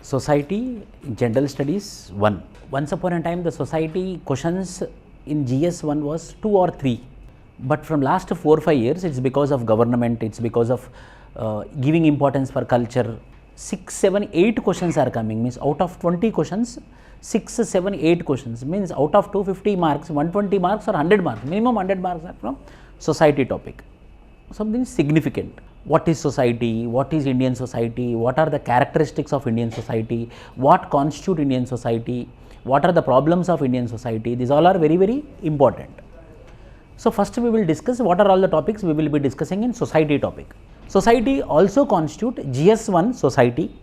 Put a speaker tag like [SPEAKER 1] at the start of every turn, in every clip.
[SPEAKER 1] Society General Studies 1. Once upon a time the society questions in GS1 was 2 or 3, but from last 4 or 5 years it's because of government, it's because of giving importance for culture. 6, 7, 8 questions are coming, means out of 20 questions 6, 7, 8 questions, means out of 250 marks 120 marks or 100 marks, minimum 100 marks are from society topic. Something significant. What is society? What is Indian society? What are the characteristics of Indian society? What constitute Indian society? What are the problems of Indian society? These all are very, very important. So first we will discuss what are all the topics we will be discussing in society topic. Society also constitute GS1 society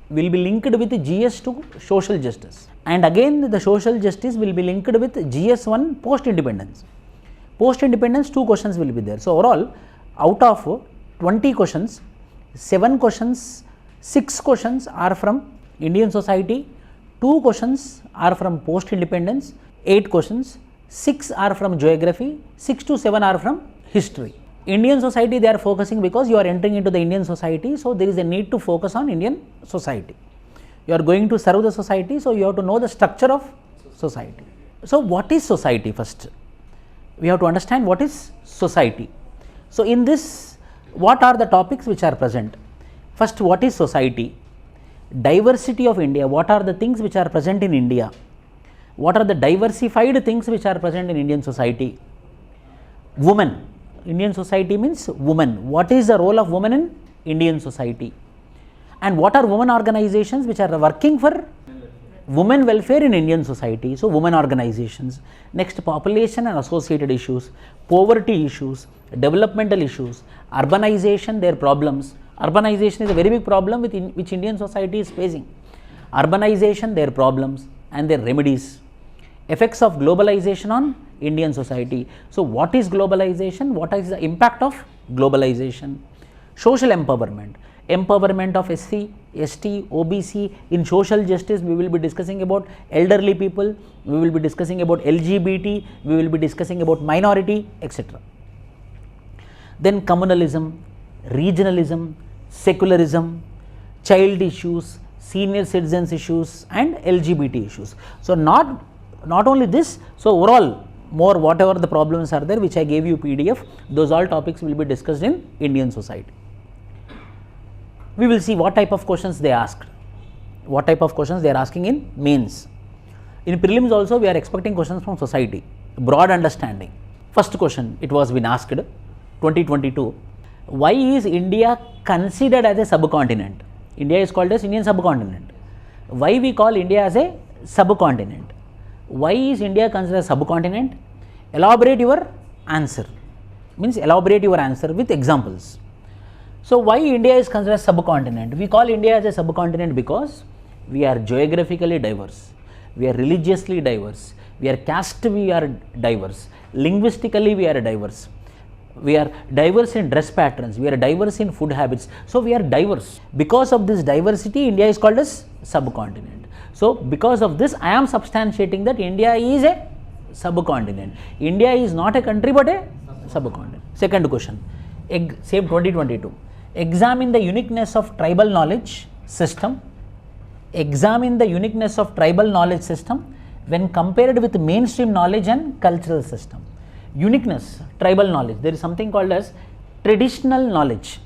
[SPEAKER 1] will be linked with GS2 social justice, and again the social justice will be linked with GS1 post independence. Post independence 2 questions will be there. So overall out of 20 questions, 7 questions, 6 questions are from Indian society, 2 questions are from post independence, 8 questions, 6 are from geography, 6 to 7 are from history. Indian society they are focusing because you are entering into the Indian society, so there is a need to focus on Indian society. You are going to serve the society, so you have to know the structure of society. So what is society first? We have to understand what is society. So in this, what are the topics which are present? First, what is society? Diversity of India, what are the things which are present in India? What are the diversified things which are present in Indian society? Women, Indian society means women. What is the role of women in Indian society? And what are women organizations which are working for women welfare in Indian society? So women organizations. Next, population and associated issues, poverty issues, developmental issues, urbanization, their problems. Urbanization is a very big problem which Indian society is facing. Urbanization, their problems and their remedies. Effects of globalization on Indian society. So what is globalization? What is the impact of globalization? Social empowerment. Empowerment of SC, ST, OBC. In social justice we will be discussing about elderly people, we will be discussing about LGBT, we will be discussing about minority, etc. Then communalism, regionalism, secularism, child issues, senior citizens issues and LGBT issues. So not only this, so overall more whatever the problems are there which I gave you PDF, those all topics will be discussed in Indian society. We will see what type of questions they asked, what type of questions they are asking in mains. In prelims also we are expecting questions from society, broad understanding. First question it was been asked 2022, why is India considered as a subcontinent? India is called as Indian subcontinent. Why we call India as a subcontinent? Why is India considered a subcontinent? Elaborate your answer, means elaborate your answer with examples. So why India is considered a subcontinent? We call India as a subcontinent because we are geographically diverse, we are religiously diverse, we are caste, we are diverse, linguistically we are diverse, we are diverse in dress patterns, we are diverse in food habits. So we are diverse. Because of this diversity, India is called as subcontinent. So because of this, I am substantiating that India is a subcontinent. India is not a country but a subcontinent. Second question, same 2022. Examine the uniqueness of tribal knowledge system. Examine the uniqueness of tribal knowledge system when compared with mainstream knowledge and cultural system. Uniqueness, tribal knowledge. There is something called as traditional knowledge.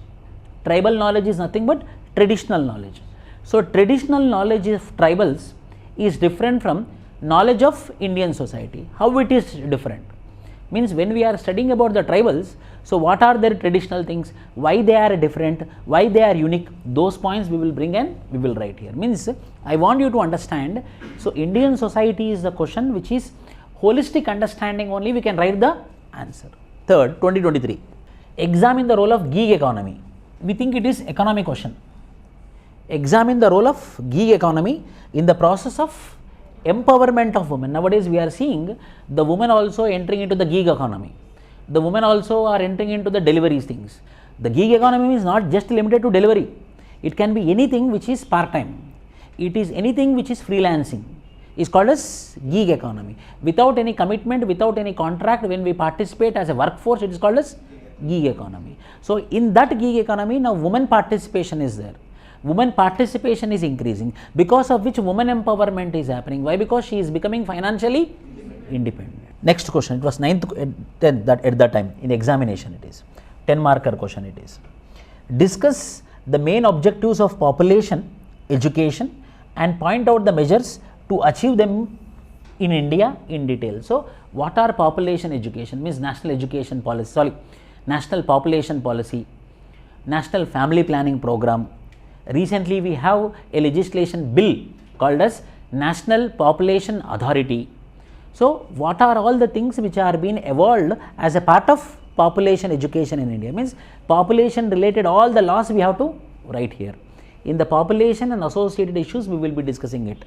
[SPEAKER 1] Tribal knowledge is nothing but traditional knowledge. So traditional knowledge of tribals is different from knowledge of Indian society. How it is different? Means when we are studying about the tribals, so what are their traditional things, why they are different, why they are unique, those points we will bring and we will write here. Means I want you to understand, so Indian society is the question which is holistic understanding only we can write the answer. Third, 2023, examine the role of gig economy. We think it is economic question. Examine the role of gig economy in the process of empowerment of women. Nowadays we are seeing the women also entering into the gig economy. The women also are entering into the deliveries things. The gig economy is not just limited to delivery. It can be anything which is part-time. It is anything which is freelancing. Is called as gig economy. Without any commitment, without any contract, when we participate as a workforce, it is called as gig economy. So in that gig economy, now women participation is there. women participation is increasing, because of which women empowerment is happening. Why? Because she is becoming financially independent. Next question, it was 9th, 10th at that time in examination it is, 10 marker question it is. Discuss the main objectives of population education and point out the measures to achieve them in India in detail. So, what are population education? Means national education policy, national population policy, national family planning program. Recently we have a legislation bill called as National Population Authority. So, what are all the things which are being evolved as a part of population education in India? Means population related all the laws we have to write here. In the population and associated issues we will be discussing it.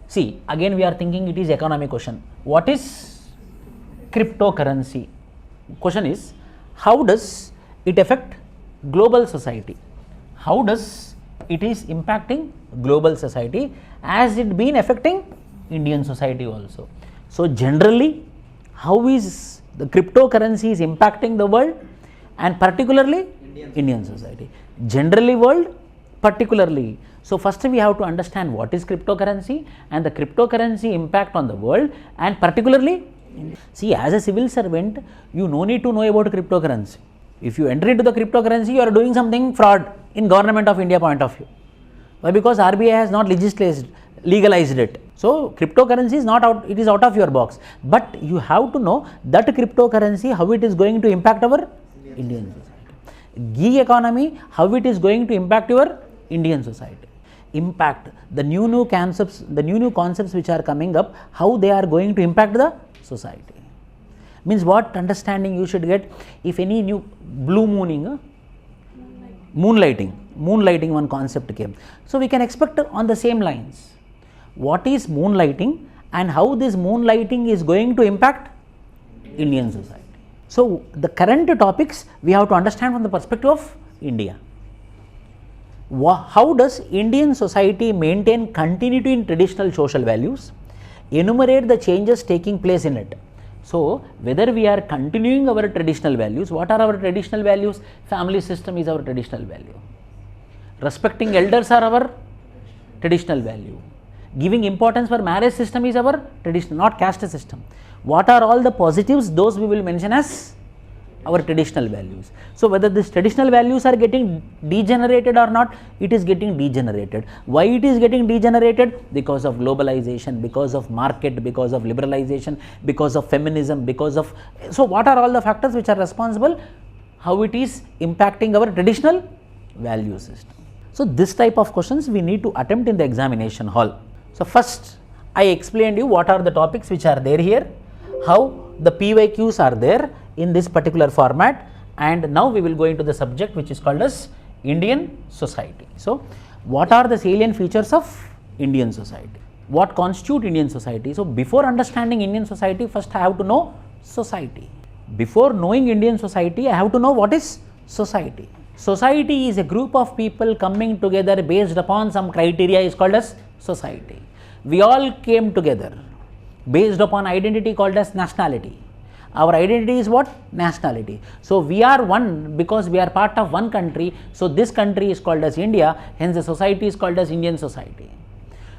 [SPEAKER 1] See, again we are thinking it is economic question. What is cryptocurrency? Question is, how does it affect global society? How does it is impacting global society as it been affecting Indian society also? So, generally how is the cryptocurrency is impacting the world and particularly Indian society? Generally world, particularly. So, first we have to understand what is cryptocurrency and the cryptocurrency impact on the world and particularly, see, as a civil servant you no need to know about cryptocurrency. If you enter into the cryptocurrency, you are doing something fraud in government of India point of view. Why? Because RBI has not legalized it. So, cryptocurrency is not out, it is out of your box. But you have to know that cryptocurrency, how it is going to impact our Indian society. Gig economy, how it is going to impact your Indian society. Impact, the new concepts which are coming up, how they are going to impact the society. Means what understanding you should get if any new blue mooning, moonlighting one concept came. So, we can expect on the same lines. What is moonlighting and how this moonlighting is going to impact Indian society. So, the current topics we have to understand from the perspective of India. How does Indian society maintain continuity in traditional social values? Enumerate the changes taking place in it. So, whether we are continuing our traditional values, what are our traditional values? Family system is our traditional value. Respecting elders are our traditional value. Giving importance for marriage system is our traditional, not caste system. What are all the positives? Those we will mention as our traditional values. So, whether these traditional values are getting degenerated or not, it is getting degenerated. Why it is getting degenerated? Because of globalization, because of market, because of liberalization, because of feminism, because of, so what are all the factors which are responsible? How it is impacting our traditional value system. So, this type of questions we need to attempt in the examination hall. So, first I explained you what are the topics which are there here, how the PYQs are there in this particular format, and now we will go into the subject which is called as Indian society. So, what are the salient features of Indian society? What constitute Indian society? So, before understanding Indian society, first I have to know society. Before knowing Indian society, I have to know what is society. Society is a group of people coming together based upon some criteria is called as society. We all came together based upon identity called as nationality. Our identity is what? Nationality. So, we are one because we are part of one country. So, this country is called as India, hence the society is called as Indian society.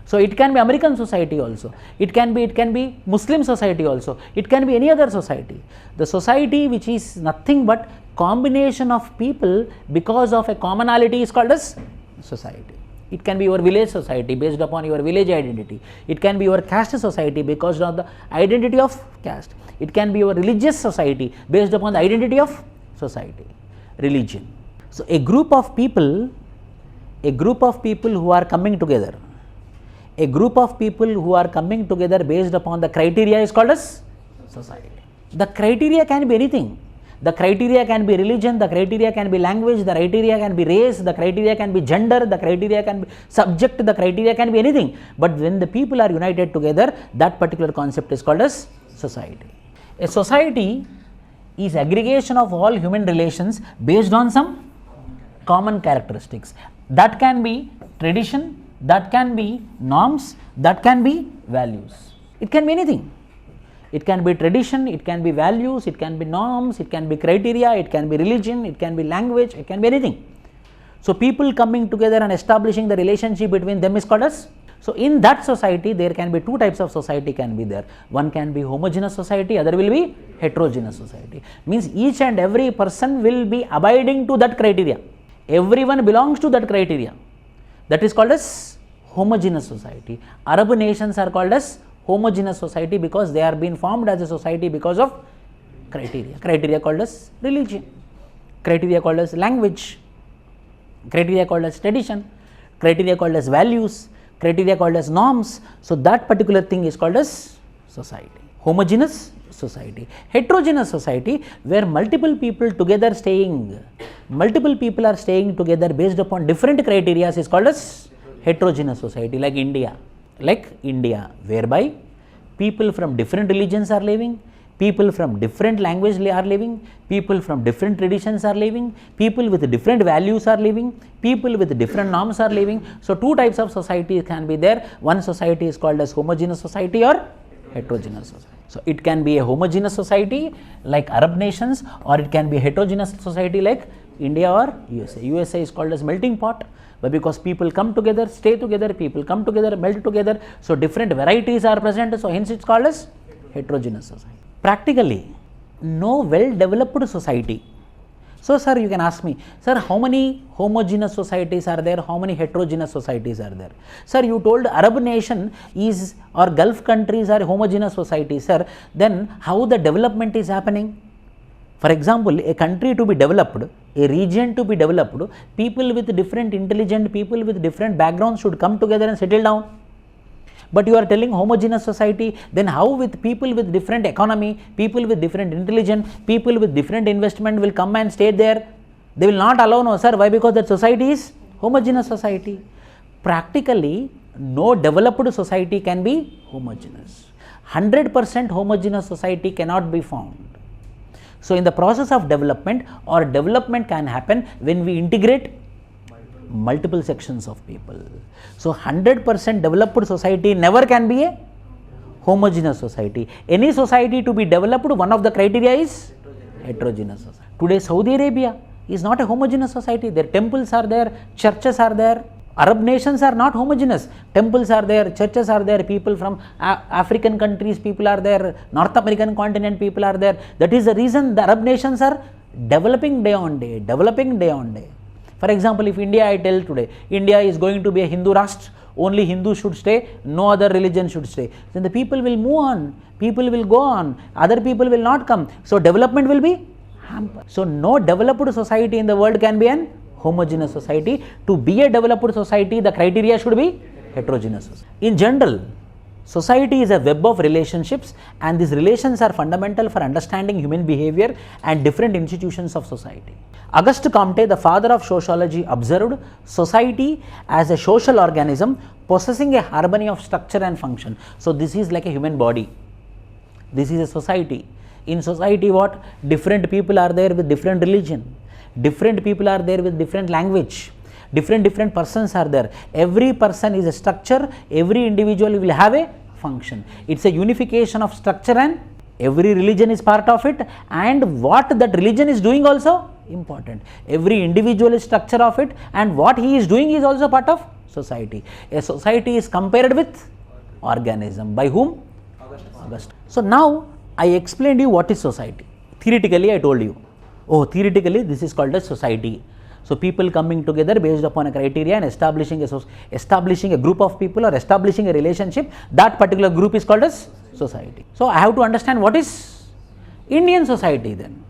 [SPEAKER 1] So, it can be American society also, it can be Muslim society also, it can be any other society. The society which is nothing but combination of people because of a commonality is called as society. It can be your village society based upon your village identity. It can be your caste society because of the identity of caste. It can be your religious society based upon the identity of society, religion. So, a group of people who are coming together, based upon the criteria is called as society. The criteria can be anything. The criteria can be religion, the criteria can be language, the criteria can be race, the criteria can be gender, the criteria can be subject, the criteria can be anything. But when the people are united together, that particular concept is called as society. A society is aggregation of all human relations based on some common characteristics. That can be tradition, that can be norms, that can be values. It can be anything. It can be tradition, it can be values, it can be norms, it can be criteria, it can be religion, it can be language, it can be anything. So people coming together and establishing the relationship between them is called as. So in that society there can be two types of society can be there. One can be homogeneous society, other will be heterogeneous society. Means each and every person will be abiding to that criteria. Everyone belongs to that criteria. That is called as homogeneous society. Arab nations are called as homogeneous society because they are being formed as a society because of criteria. Criteria called as religion, criteria called as language, criteria called as tradition, criteria called as values, criteria called as norms. So that particular thing is called as society. Homogeneous society. Heterogeneous society, where multiple people together staying, multiple people are staying together based upon different criteria is called as heterogeneous society, like India, whereby people from different religions are living, people from different language are living, people from different traditions are living, people with different values are living, people with different norms are living. So two types of society can be there. One society is called as homogeneous society or heterogeneous society. So it can be a homogeneous society like Arab nations, or it can be a heterogeneous society like India or USA. USA is called as melting pot, but because people come together, stay together, people come together, melt together, so different varieties are present, so hence it's called as heterogeneous society. Practically, no well-developed society. So sir, you can ask me, sir, how many homogeneous societies are there, how many heterogeneous societies are there? Sir, you told Arab nation is, or Gulf countries are homogeneous societies, sir, then how the development is happening? For example, a country to be developed, a region to be developed, people with different intelligent, people with different backgrounds should come together and settle down. But you are telling homogeneous society, then how with people with different economy, people with different intelligence, people with different investment will come and stay there? They will not allow, no sir. Why? Because that society is homogeneous society. Practically, no developed society can be homogeneous. 100% homogeneous society cannot be formed. So in the process of development, or development can happen when we integrate multiple sections of people. So 100% developed society never can be a homogeneous society. Any society to be developed, one of the criteria is heterogeneous society. Today Saudi Arabia is not a homogeneous society. Their temples are there, churches are there. Arab nations are not homogeneous. Temples are there, churches are there, people from African countries, people are there, North American continent people are there. That is the reason the Arab nations are developing day on day, For example, if India, I tell today, India is going to be a Hindu Rashtra, only Hindus should stay, no other religion should stay. Then the people will move on, people will go on, other people will not come. So development will be hampered. So no developed society in the world can be an homogeneous society. To be a developed society, the criteria should be heterogeneous society. In general, society is a web of relationships, and these relations are fundamental for understanding human behavior and different institutions of society. Auguste Comte, the father of sociology, observed society as a social organism possessing a harmony of structure and function. So this is like a human body. This is a society. In society, what? Different people are there with different religion. Different people are there with different language. Different persons are there. Every person is a structure. Every individual will have a function. It's a unification of structure, and every religion is part of it, and what that religion is doing also important. Every individual is structure of it, and what he is doing is also part of society. A society is compared with organism. By whom? Auguste. So now I explained you what is society. Theoretically I told you, theoretically this is called as society. So people coming together based upon a criteria and establishing a group of people or establishing a relationship, that particular group is called as society. So I have to understand what is Indian society then.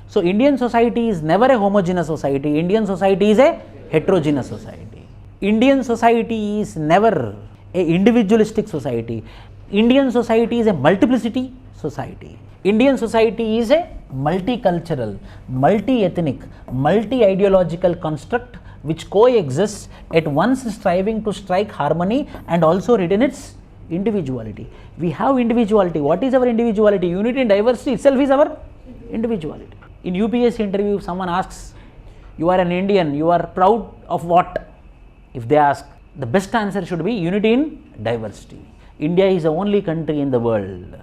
[SPEAKER 1] So Indian society is never a homogeneous society. Indian society is a heterogeneous society. Indian society is never a individualistic society. Indian society is a multiplicity society. Indian society is a multicultural, multi-ethnic, multi-ideological construct which coexists, at once striving to strike harmony and also retain its individuality. We have individuality. What is our individuality? Unity and diversity itself is our individuality. In UPSC interview, if someone asks, you are an Indian, you are proud of what? If they ask, the best answer should be unity in diversity. India is the only country in the world.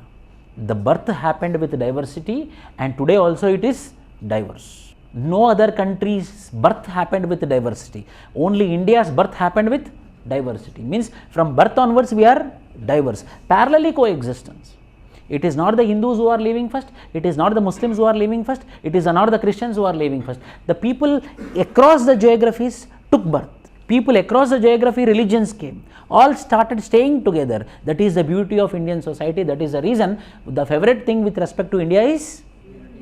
[SPEAKER 1] The birth happened with diversity, and today also it is diverse. No other country's birth happened with diversity. Only India's birth happened with diversity. Means from birth onwards we are diverse. Parallelly coexistence. It is not the Hindus who are living first, it is not the Muslims who are living first, it is not the Christians who are living first. The people across the geographies took birth. People across the geography, religions came. All started staying together. That is the beauty of Indian society. That is the reason the favorite thing with respect to India is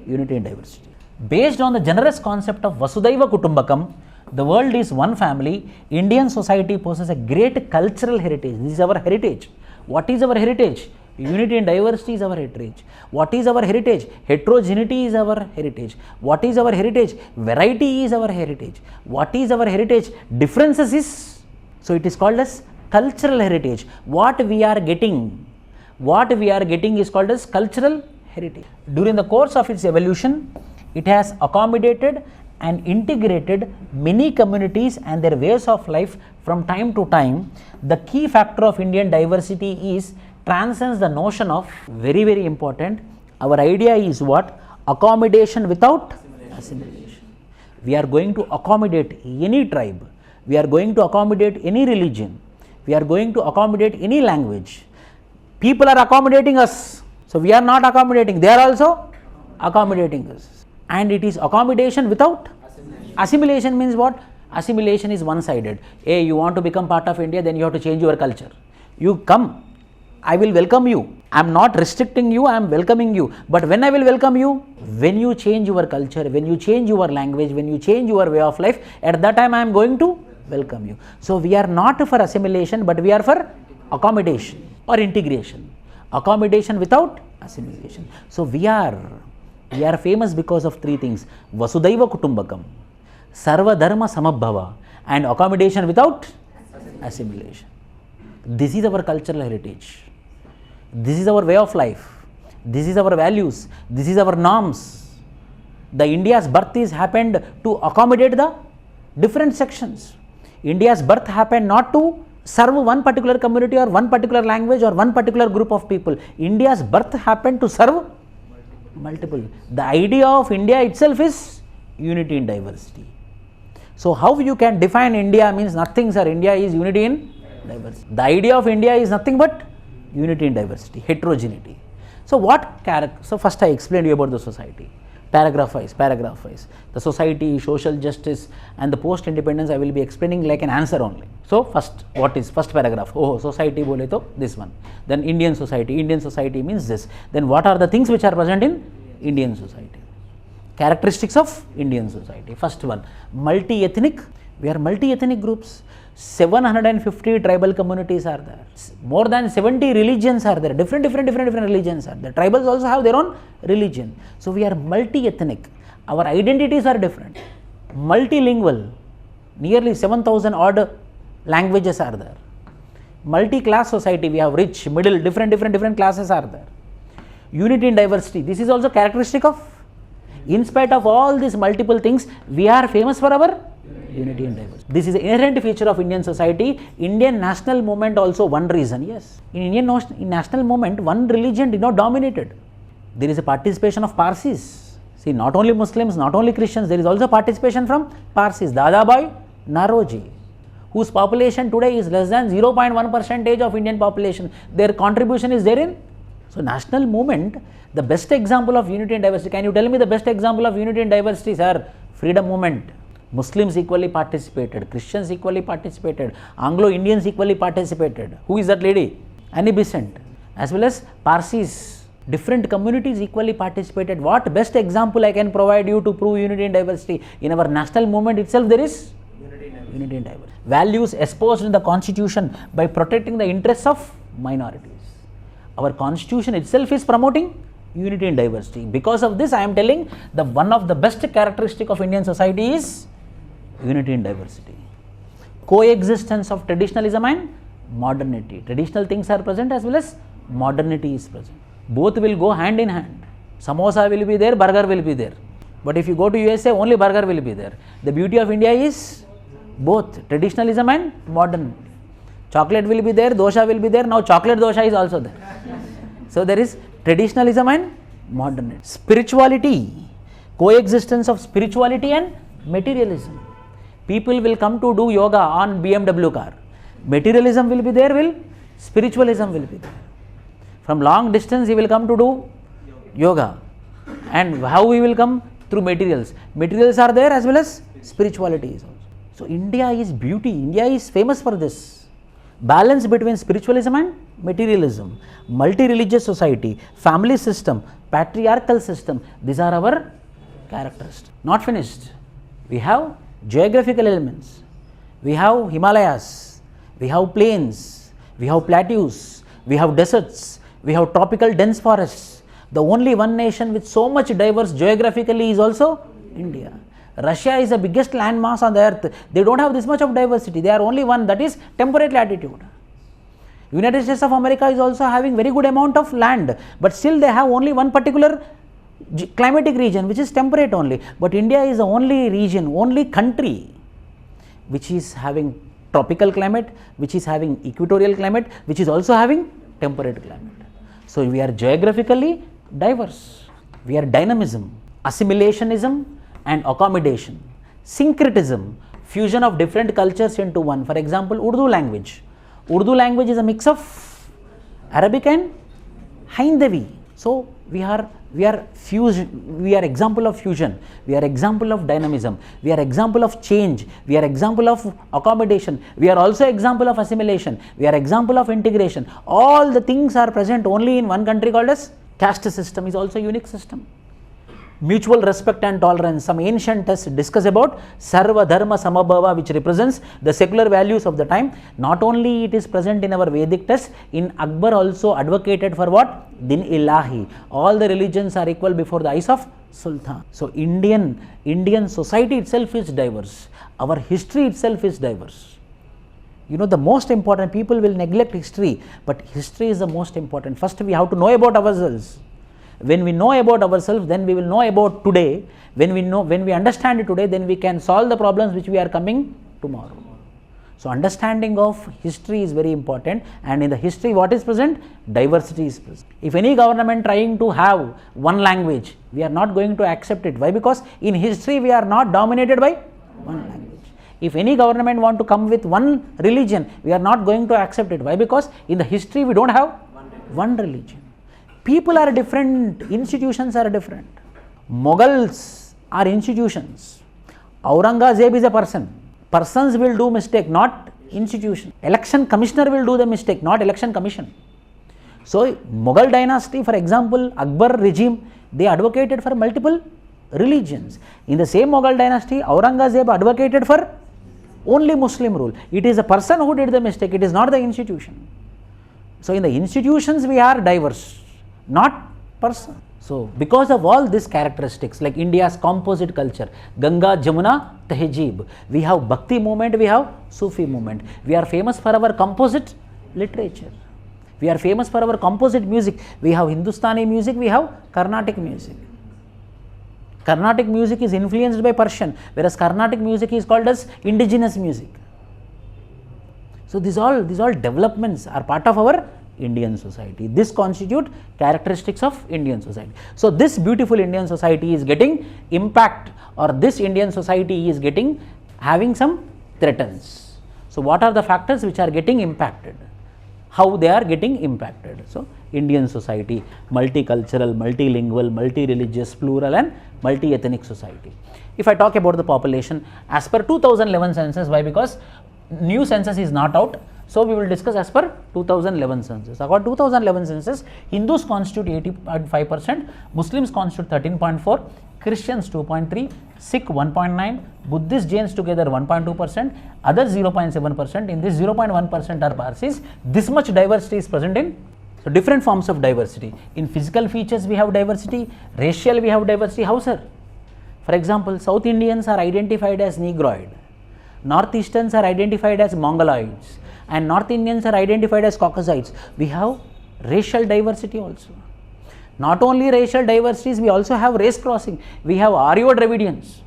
[SPEAKER 1] unity and diversity. Based on the generous concept of Vasudhaiva Kutumbakam, the world is one family. Indian society possesses a great cultural heritage. This is our heritage. What is our heritage? Unity and diversity is our heritage. What is our heritage? Heterogeneity is our heritage. What is our heritage? Variety is our heritage. What is our heritage? Differences is. So it is called as cultural heritage. What we are getting is called as cultural heritage. During the course of its evolution, it has accommodated and integrated many communities and their ways of life from time to time. The key factor of Indian diversity is transcends the notion of, very, very important, our idea is what? Accommodation without assimilation. We are going to accommodate any tribe, we are going to accommodate any religion, we are going to accommodate any language. People are accommodating us, so we are not accommodating, they are also accommodating us. And it is accommodation without assimilation. Assimilation means what? Assimilation is one-sided. Hey, you want to become part of India, then you have to change your culture. You come, I will welcome you. I am not restricting you, I am welcoming you. But when I will welcome you? When you change your culture, when you change your language, when you change your way of life, at that time I am going to welcome you. So we are not for assimilation, but we are for accommodation or integration. Accommodation without assimilation. So we are famous because of three things: Vasudhaiva Kutumbakam, Sarva Dharma Samabhava, and accommodation without assimilation. This is our cultural heritage. This is our way of life. This is our values. This is our norms. The India's birth is happened to accommodate the different sections. India's birth happened not to serve one particular community or one particular language or one particular group of people. India's birth happened to serve multiple. The idea of India itself is unity in diversity. So how you can define India means nothing, sir. India is unity in diversity. The idea of India is nothing but unity in diversity, heterogeneity. So so first I explained you about the society. Paragraph wise. The society, social justice, and the post-independence I will be explaining like an answer only. So first, what is first paragraph? Oh, society bole to this one. Then Indian society. Indian society means this. Then what are the things which are present in Indian society? Characteristics of Indian society. First one, multi-ethnic. We are multi-ethnic groups. 750 tribal communities are there. More than 70 religions are there. Different religions are there. Tribals also have their own religion. So we are multi-ethnic. Our identities are different. Multilingual. Nearly 7,000 odd languages are there. Multi-class society. We have rich, middle, different classes are there. Unity in diversity. This is also characteristic of. In spite of all these multiple things, we are famous for our unity and diversity. This is an inherent feature of Indian society. Indian national movement also one reason, yes. In national movement, one religion did not dominate it. There is a participation of Parsis. See, not only Muslims, not only Christians, there is also participation from Parsis. Dadabhai Naoroji, whose population today is less than 0.1% of Indian population. Their contribution is therein. So, national movement, the best example of unity and diversity. Can you tell me the best example of unity and diversity, sir? Freedom movement. Muslims equally participated, Christians equally participated, Anglo-Indians equally participated. Who is that lady? Annie Besant. As well as Parsis. Different communities equally participated. What best example I can provide you to prove unity and diversity? In our national movement itself there is unity and diversity. Values exposed in the constitution by protecting the interests of minorities. Our constitution itself is promoting unity and diversity. Because of this I am telling the one of the best characteristic of Indian society is unity and diversity. Coexistence of traditionalism and modernity. Traditional things are present as well as modernity is present. Both will go hand in hand. Samosa will be there, burger will be there. But if you go to USA, only burger will be there. The beauty of India is both traditionalism and modernity. Chocolate will be there, dosha will be there. Now chocolate dosha is also there. So there is traditionalism and modernity. Spirituality coexistence of spirituality and materialism. People will come to do yoga on BMW car. Materialism will be there, will spiritualism will be there. From long distance he will come to do yoga. And how he will come? Through materials. Materials are there as well as spirituality is also. So India is beauty. India is famous for this. Balance between spiritualism and materialism. Multi-religious society, family system, patriarchal system. These are our characteristics. Not finished. We have geographical elements. We have Himalayas. We have plains. We have plateaus. We have deserts. We have tropical dense forests. The only one nation with so much diverse geographically is also India. Russia is the biggest landmass on the earth. They don't have this much of diversity. They are only one, that is temperate latitude. United States of America is also having very good amount of land, but still they have only one particular climatic region which is temperate only. But India is the only region, only country which is having tropical climate, which is having equatorial climate, which is also having temperate climate. So we are geographically diverse. We are dynamism, assimilationism and accommodation, syncretism, fusion of different cultures into one. For example, Urdu language. Urdu language is a mix of Arabic and Hindavi. So we are fusion. We are example of fusion. We are example of dynamism. We are example of change. We are example of accommodation. We are also example of assimilation. We are example of integration. All the things are present only in one country called as caste system is also a unique system. Mutual respect and tolerance. Some ancient texts discuss about Sarva Dharma Samabhava, which represents the secular values of the time. Not only it is present in our Vedic texts, in Akbar also advocated for what? Din Ilahi. All the religions are equal before the eyes of Sultan. So Indian society itself is diverse. Our history itself is diverse. You know, the most important, people will neglect history, but history is the most important. First we have to know about ourselves. When we know about ourselves, then we will know about today. When we understand it today, then we can solve the problems which we are coming tomorrow. So understanding of history is very important, and in the history what is present? Diversity is present. If any government trying to have one language, we are not going to accept it. Why? Because in history we are not dominated by one language. If any government want to come with one religion, we are not going to accept it. Why? Because in the history we don't have one religion. People are different, institutions are different. Mughals are institutions. Aurangzeb is a person. Persons will do mistake, not institution. Election commissioner will do the mistake, not election commission. So Mughal dynasty, for example, Akbar regime, they advocated for multiple religions. In the same Mughal dynasty, Aurangzeb advocated for only Muslim rule. It is a person who did the mistake, it is not the institution. So in the institutions we are diverse, not person. So because of all these characteristics, like India's composite culture, Ganga, Jamuna, Tehzeeb, we have Bhakti movement, we have Sufi movement. We are famous for our composite literature. We are famous for our composite music. We have Hindustani music, we have Carnatic music. Carnatic music is influenced by Persian, whereas Carnatic music is called as indigenous music. So these all developments are part of our Indian society. This constitute characteristics of Indian society. So this beautiful Indian society is getting impact, or this Indian society is having some threats. So what are the factors which are getting impacted? How they are getting impacted? So Indian society, multicultural, multilingual, multi-religious, plural and multi-ethnic society. If I talk about the population as per 2011 census, why? Because new census is not out. So we will discuss as per 2011 census. According to 2011 census, Hindus constitute 80.5%, Muslims constitute 13.4%, Christians 2.3%, Sikh 1.9%, Buddhist, Jains together 1.2%, others 0.7%. In this 0.1% are Parsis. This much diversity is present in. So different forms of diversity. In physical features we have diversity, racial we have diversity. How, sir? For example, South Indians are identified as Negroid, Northeasterns are identified as Mongoloids, and North Indians are identified as Caucasites. We have racial diversity also. Not only racial diversities, we also have race crossing. We have Aryo-Dravidians.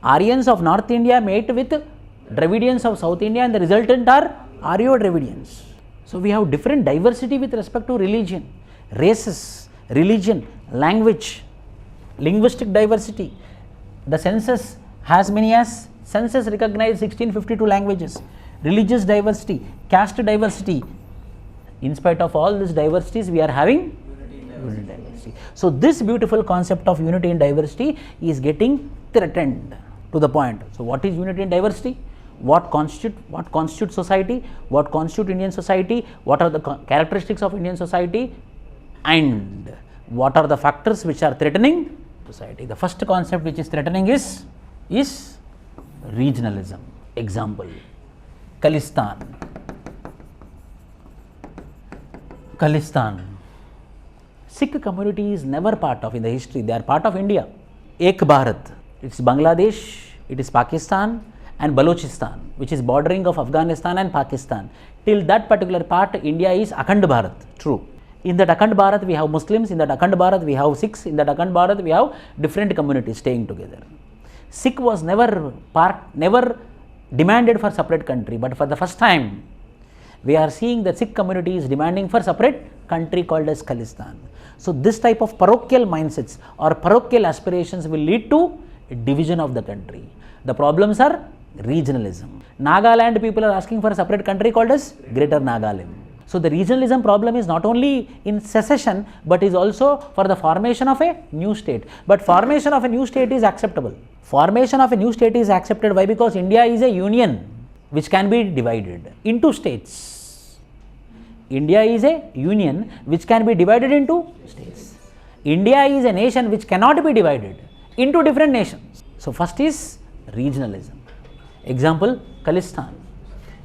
[SPEAKER 1] Aryans of North India mate with Dravidians of South India, and the resultant are Aryo-Dravidians. So we have different diversity with respect to religion, races, religion, language. Linguistic diversity. The census has many as census recognized 1652 languages. Religious diversity, caste diversity. In spite of all these diversities, we are having unity in diversity. So this beautiful concept of unity in diversity is getting threatened to the point. So what is unity in diversity? What constitutes society? What constitutes Indian society? What are the characteristics of Indian society? And what are the factors which are threatening society? The first concept which is threatening is regionalism. Example, Khalistan. Sikh community is never part of in the history. They are part of India. Ek Bharat. It's Bangladesh, it is Pakistan and Balochistan, which is bordering of Afghanistan and Pakistan. Till that particular part, India is Akhand Bharat. True. In that Akhand Bharat, we have Muslims. In that Akhand Bharat, we have Sikhs. In that Akhand Bharat, we have different communities staying together. Sikh was never demanded for separate country, but for the first time, we are seeing that Sikh community is demanding for separate country called as Khalistan. So this type of parochial mindsets or parochial aspirations will lead to a division of the country. The problems are regionalism. Nagaland people are asking for a separate country called as Greater Nagaland. So the regionalism problem is not only in secession, but is also for the formation of a new state. But formation of a new state is acceptable. Formation of a new state is accepted. Why? Because India is a union which can be divided into states. India is a union which can be divided into states. India is a nation which cannot be divided into different nations. So first is regionalism. Example, Khalistan.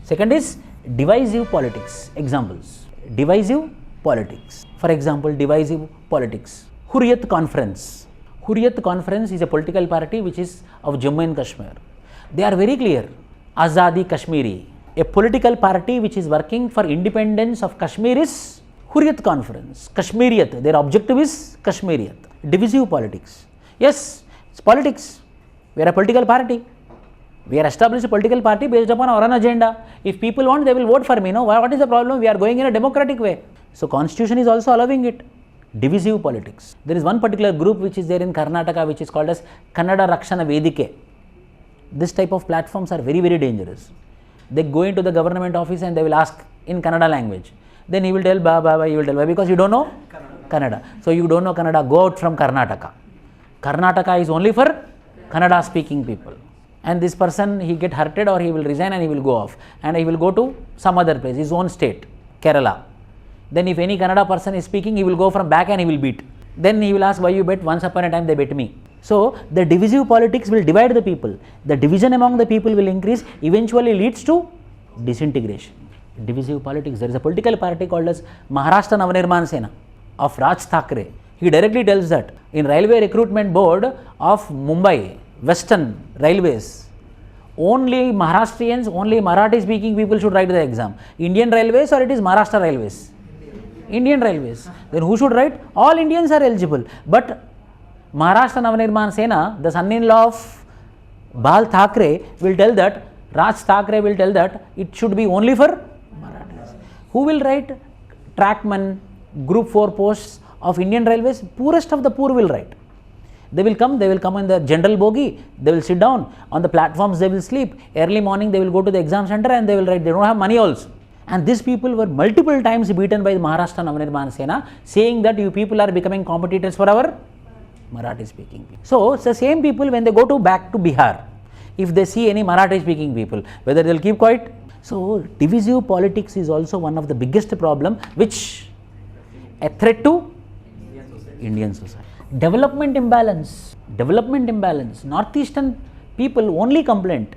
[SPEAKER 1] Second is divisive politics. Examples, divisive politics. For example, divisive politics. Hurriyat Conference. Hurriyat Conference is a political party which is of Jammu and Kashmir. They are very clear. Azadi Kashmiri. A political party which is working for independence of Kashmir is Hurriyat Conference. Kashmiriyat. Their objective is Kashmiriyat. Divisive politics. Yes, it's politics. We are a political party. We are established a political party based upon our own agenda. If people want, they will vote for me. No, what is the problem? We are going in a democratic way. So constitution is also allowing it. Divisive politics. There is one particular group which is there in Karnataka which is called as Kannada Rakshana Vedike. This type of platforms are very, very dangerous. They go into the government office and they will ask in Kannada language. Then he will tell Baba, you will tell Baba, because you don't know Kannada. So you don't know Kannada, go out from Karnataka. Karnataka is only for Kannada speaking people. And this person, he get hurted or he will resign and he will go off. And he will go to some other place, his own state, Kerala. Then if any Kannada person is speaking, he will go from back and he will beat. Then he will ask, why you bet? Once upon a time they bet me. So the divisive politics will divide the people. The division among the people will increase, eventually leads to disintegration. Divisive politics. There is a political party called as Maharashtra Navnirman Sena of Raj Thakre. He directly tells that in Railway Recruitment Board of Mumbai, Western Railways, only Maharashtrians, only Marathi speaking people should write the exam. Indian Railways or it is Maharashtra Railways? Indian Railways. Then who should write? All Indians are eligible. But Maharashtra Navnirman Sena, the son-in-law of Bal Thakre, will tell that, Raj Thakre will tell that it should be only for Marathis. Who will write? Trackman, Group 4 posts of Indian Railways? Poorest of the poor will write. They will come in the general bogie, they will sit down, on the platforms they will sleep, early morning they will go to the exam center and they will write, they don't have money also. And these people were multiple times beaten by the Maharashtra Navnirman Sena, saying that you people are becoming competitors for our Marathi speaking people. So the same people, when they go back to Bihar, if they see any Marathi speaking people, whether they will keep quiet. So divisive politics is also one of the biggest problem, which a threat to Indian society. Development imbalance. Northeastern people only complaint.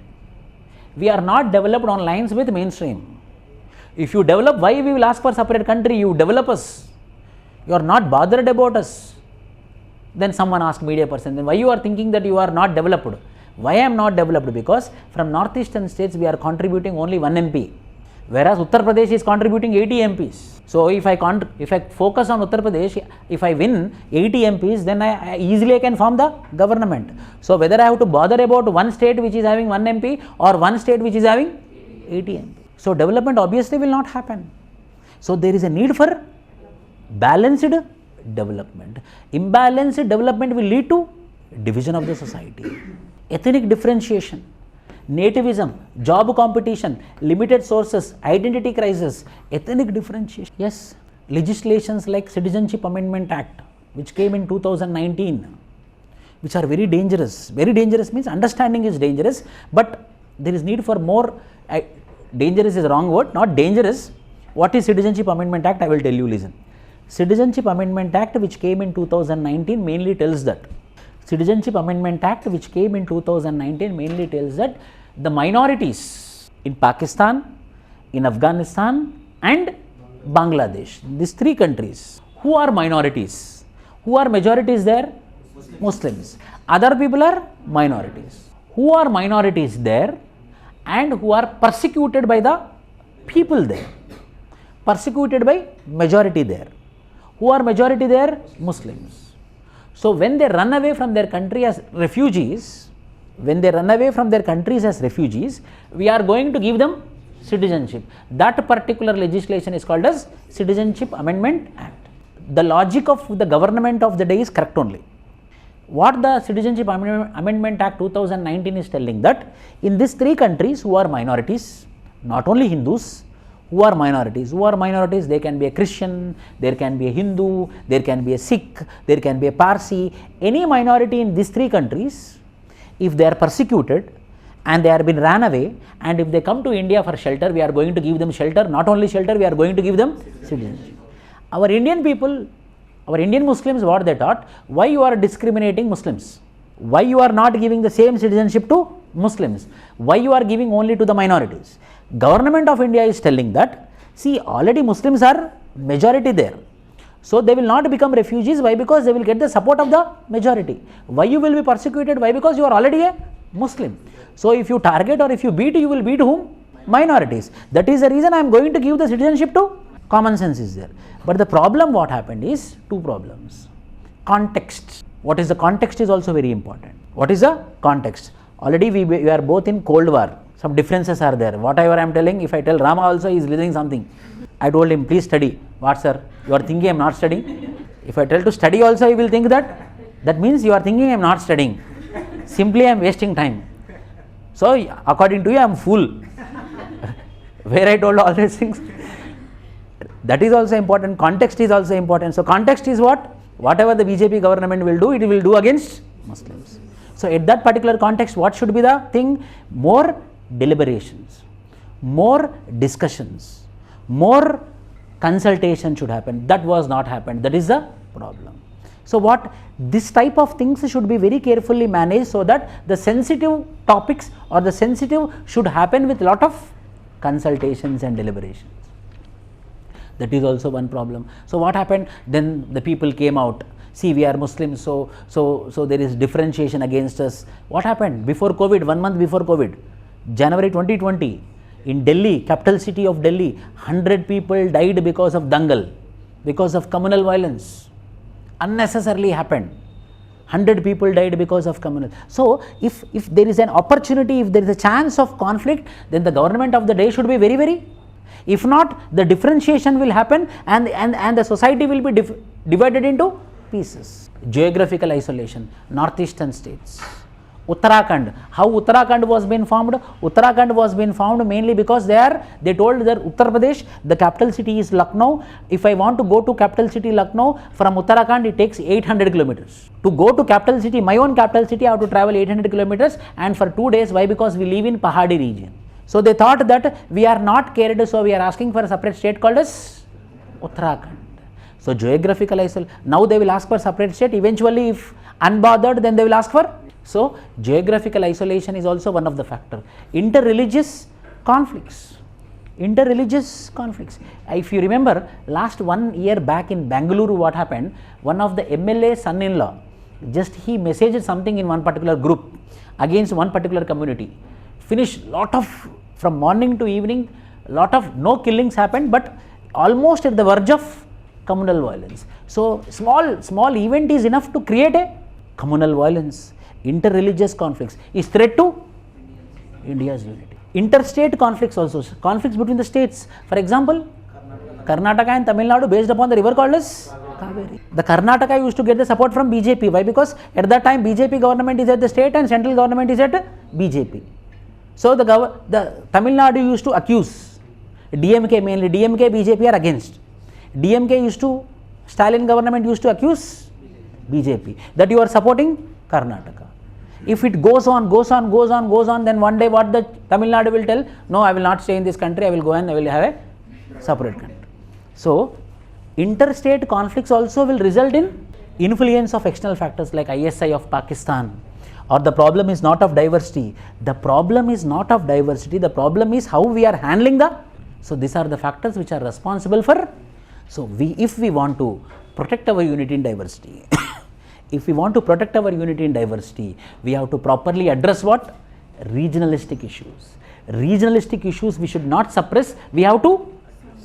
[SPEAKER 1] We are not developed on lines with mainstream. If you develop, why we will ask for separate country? You develop us. You are not bothered about us. Then someone asked media person, then why you are thinking that you are not developed? Why I am not developed? Because from northeastern states we are contributing only 1 MP. Whereas Uttar Pradesh is contributing 80 MPs. So if I focus on Uttar Pradesh, if I win 80 MPs, then I easily can form the government. So whether I have to bother about one state which is having 1 MP or one state which is having 80 MP. So development obviously will not happen. So there is a need for balanced development. Imbalanced development will lead to division of the society. Ethnic differentiation, nativism, job competition, limited sources, identity crisis, ethnic differentiation. Yes, legislations like Citizenship Amendment Act, which came in 2019, which are very dangerous. Very dangerous means understanding is dangerous, but there is need for more. Dangerous is a wrong word, not dangerous. What is Citizenship Amendment Act? I will tell you, listen. Citizenship Amendment Act, which came in 2019, mainly tells that. Citizenship Amendment Act, which came in 2019, mainly tells that the minorities in Pakistan, in Afghanistan and Bangladesh, these three countries, who are minorities? Who are majorities there? Muslims. Other people are minorities. Who are minorities there and who are persecuted by the people there? Persecuted by majority there. Who are majority there? Muslims. So when they run away from their country as refugees, we are going to give them citizenship. That particular legislation is called as Citizenship Amendment Act. The logic of the government of the day is correct only. What the Citizenship Amendment Act 2019 is telling that in these three countries who are minorities, not only Hindus, who are minorities, they can be a Christian, there can be a Hindu, there can be a Sikh, there can be a Parsi, any minority in these three countries, if they are persecuted and they are been ran away, and if they come to India for shelter, we are going to give them shelter. Not only shelter, we are going to give them citizenship. Our Indian people, our Indian Muslims, what they taught, why you are discriminating Muslims? Why you are not giving the same citizenship to Muslims? Why you are giving only to the minorities? Government of India is telling that, see, already Muslims are majority there. So they will not become refugees. Why? Because they will get the support of the majority. Why you will be persecuted? Why? Because you are already a Muslim. So if you target or if you beat, you will beat whom? Minorities. That is the reason I am going to give the citizenship to. Common sense is there. But the problem what happened is two problems. Context. What is the context is also very important. What is the context? Already we are both in Cold War. Some differences are there. Whatever I am telling, if I tell Rama also, he is listening something. I told him, please study. What, sir? You are thinking I am not studying? If I tell to study also, he will think that. That means you are thinking I am not studying. Simply I am wasting time. So according to you, I am fool. Where I told all these things. That is also important. Context is also important. So context is what? Whatever the BJP government will do, it will do against Muslims. So at that particular context, what should be the thing? More deliberations, more discussions, more consultation should happen. That was not happened. That is the problem. So what? This type of things should be very carefully managed so that the sensitive topics or the sensitive should happen with lot of consultations and deliberations. That is also one problem. So what happened? Then the people came out. See, we are Muslims, so there is differentiation against us. What happened? Before COVID, 1 month before COVID, January 2020, in Delhi, capital city of Delhi, 100 people died because of dangal, because of communal violence. Unnecessarily happened. 100 people died because of communal. So if there is an opportunity, if there is a chance of conflict, then the government of the day should be very, very. If not, the differentiation will happen and the society will be divided into pieces. Geographical isolation, northeastern states. Uttarakhand. How Uttarakhand was being formed? Uttarakhand was being formed mainly because they told that Uttar Pradesh, the capital city is Lucknow. If I want to go to capital city Lucknow, from Uttarakhand it takes 800 kilometers. To go to capital city, my own capital city, I have to travel 800 kilometers and for 2 days. Why? Because we live in Pahadi region. So they thought that we are not cared, so we are asking for a separate state called as Uttarakhand. So geographical isolation. Now they will ask for separate state. Eventually, if unbothered, then they will ask for. So geographical isolation is also one of the factor. Interreligious conflicts. If you remember, last 1 year back in Bangalore, what happened? One of the MLA son-in-law, just he messaged something in one particular group against one particular community. Finished lot of, from morning to evening, lot of no killings happened, but almost at the verge of communal violence. So small event is enough to create a communal violence. Interreligious conflicts is threat to India's unity. Interstate conflicts also, conflicts between the states. For example, Karnataka and Tamil Nadu based upon the river called as Kaveri. The Karnataka used to get the support from BJP. Why? Because at that time BJP government is at the state and central government is at BJP. So the Tamil Nadu used to accuse DMK, mainly DMK, BJP are against. DMK used to, Stalin government used to accuse BJP that you are supporting Karnataka. If it goes on, then one day what the Tamil Nadu will tell? No, I will not stay in this country, I will go and I will have a separate country. So, interstate conflicts also will result in influence of external factors like ISI of Pakistan. Or the problem is not of diversity. The problem is not of diversity, the problem is how we are handling the. So, these are the factors which are responsible for. So, if we want to protect our unity in diversity, if we want to protect our unity in diversity, we have to properly address what? Regionalistic issues. Regionalistic issues we should not suppress, we have to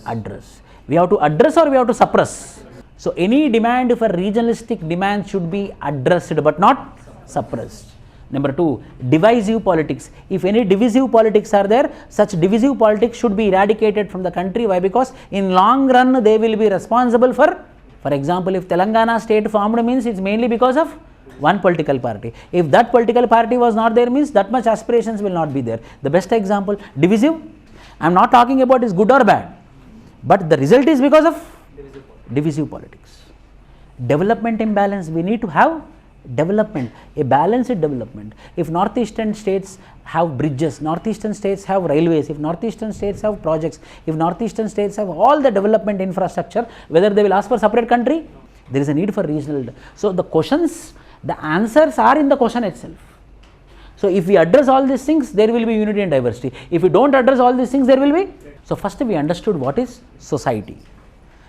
[SPEAKER 1] address. We have to address or we have to suppress. So, any demand for regionalistic demand should be addressed but not suppressed. Number 2, divisive politics. If any divisive politics are there, such divisive politics should be eradicated from the country. Why? Because in long run they will be responsible for example, if Telangana state formed means it's mainly because of one political party. If that political party was not there means that much aspirations will not be there. The best example, divisive. I am not talking about is good or bad, but the result is because of divisive politics. Development imbalance, we need to have development, a balanced development. If northeastern states have bridges, northeastern states have railways, if northeastern states have projects, if northeastern states have all the development infrastructure, whether they will ask for separate country, there is a need for regional. So, the questions, the answers are in the question itself. So, if we address all these things, there will be unity and diversity. If we don't address all these things, there will be. So, first we understood what is society.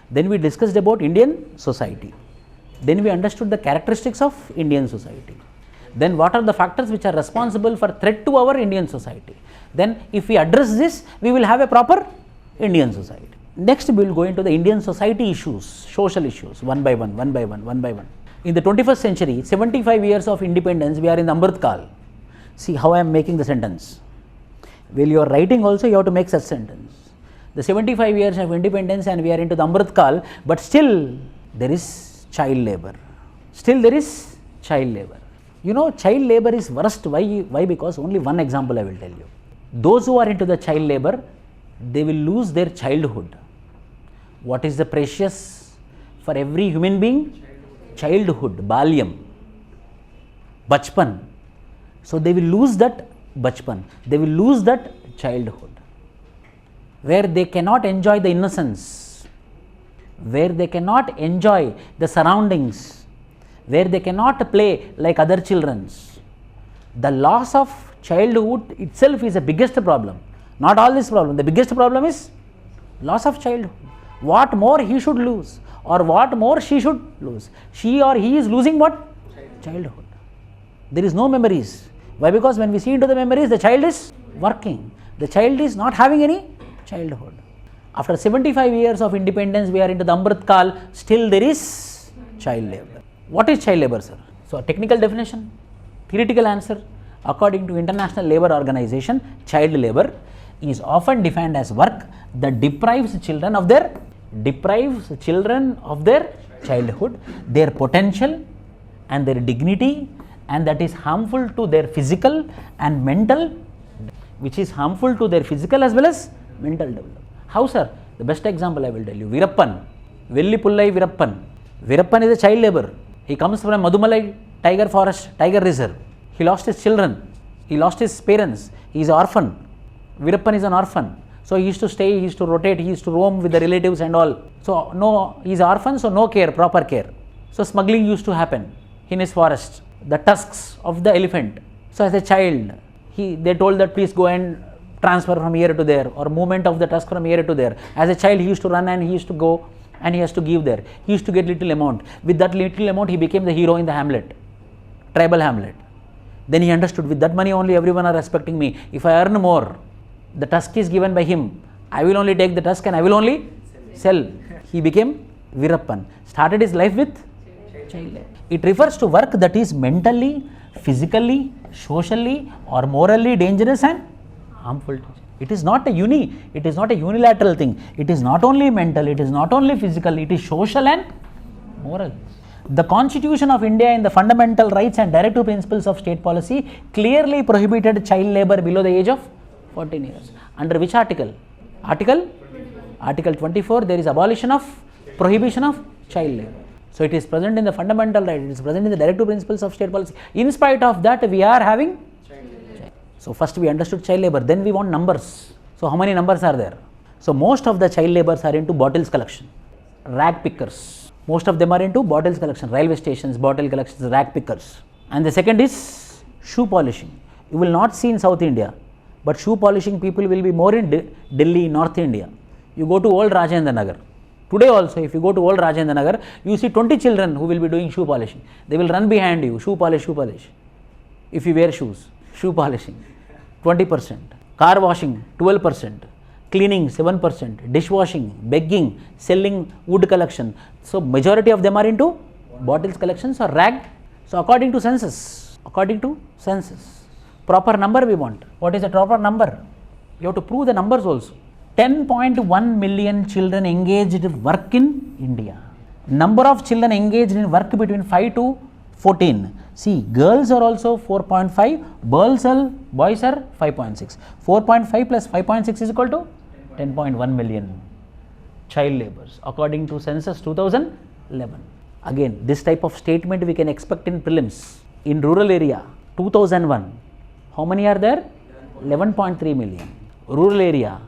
[SPEAKER 1] Then we discussed about Indian society. Then we understood the characteristics of Indian society. Then what are the factors which are responsible for threat to our Indian society. Then if we address this, we will have a proper Indian society. Next we will go into the Indian society issues, social issues, one by one. In the 21st century, 75 years of independence, we are in the Amrit Kal. See how I am making the sentence. While you are writing also, you have to make such sentence. The 75 years of independence and we are into the Amrit Kal, but still there is child labor. Still there is child labor. You know, child labor is worst. Why? Because only one example I will tell you. Those who are into the child labor, they will lose their childhood. What is the precious for every human being? Childhood, balyam, bachpan. So they will lose that bachpan. They will lose that childhood, where they cannot enjoy the innocence, where they cannot enjoy the surroundings, where they cannot play like other children. The loss of childhood itself is the biggest problem. Not all this problem. The biggest problem is loss of childhood. What more he should lose, or what more she should lose. She or he is losing what? Childhood. There is no memories. Why? Because when we see into the memories, the child is working. The child is not having any childhood. After 75 years of independence, we are into the Amrit Kal, still there is child labor. What is child labor, sir? So, a technical definition, theoretical answer. According to International Labour Organization, child labor is often defined as work that deprives children of their childhood, their potential and their dignity, and that is harmful to their physical and mental, which is harmful to their physical as well as mental development. How, sir? The best example I will tell you. Virappan, Vellipullai Virappan. Virappan is a child labor. He comes from Madumalai Tiger Forest, Tiger Reserve. He lost his children. He lost his parents. He is an orphan. Virappan is an orphan. So he used to stay, he used to rotate, he used to roam with the relatives and all. So no, he is an orphan, so no care, proper care. So smuggling used to happen in his forest. The tusks of the elephant. So as a child, they told that please go and transfer from here to there, or movement of the tusk from here to there. As a child, he used to run and he used to go and he has to give there. He used to get little amount. With that little amount, he became the hero in the hamlet, tribal hamlet. Then he understood, with that money only everyone are respecting me. If I earn more, the tusk is given by him. I will only take the tusk and I will only sell. He became Virappan. Started his life with child labor. It refers to work that is mentally, physically, socially or morally dangerous and harmful. It is not a unilateral thing. It is not only mental, it is not only physical, it is social and Moral. The Constitution of India in the Fundamental Rights and Directive Principles of State Policy clearly prohibited child labor below the age of 14 years. Under which article? Article 24, there is abolition of prohibition of child labor. So it is present in the fundamental right, it is present in the directive principles of state policy. In spite of that, we are having child labor. So first we understood child labor, then we want numbers. So how many numbers are there? So most of the child laborers are into bottles collection, rag pickers. Most of them are into bottles collection, railway stations, bottle collections, rag pickers. And the second is shoe polishing. You will not see in South India, but shoe polishing people will be more in Delhi, North India. You go to old Rajendra Nagar. Today also, if you go to old Rajendra Nagar, you see 20 children who will be doing shoe polishing. They will run behind you, shoe polish, shoe polish. If you wear shoes, shoe polishing, 20%. Car washing, 12%. Cleaning, 7%. Dishwashing, begging, selling wood collection. So majority of them are into bottles collections or rag. So according to census, proper number we want. What is the proper number? You have to prove the numbers also. 10.1 million children engaged in work in India. Number of children engaged in work between 5 to 14. See, girls are also 4.5, boys are 5.6. 4.5 plus 5.6 is equal to 10.1 million child laborers according to census 2011. Again, this type of statement we can expect in prelims. In rural area, 2001, how many are there? 11.3 million. Rural area,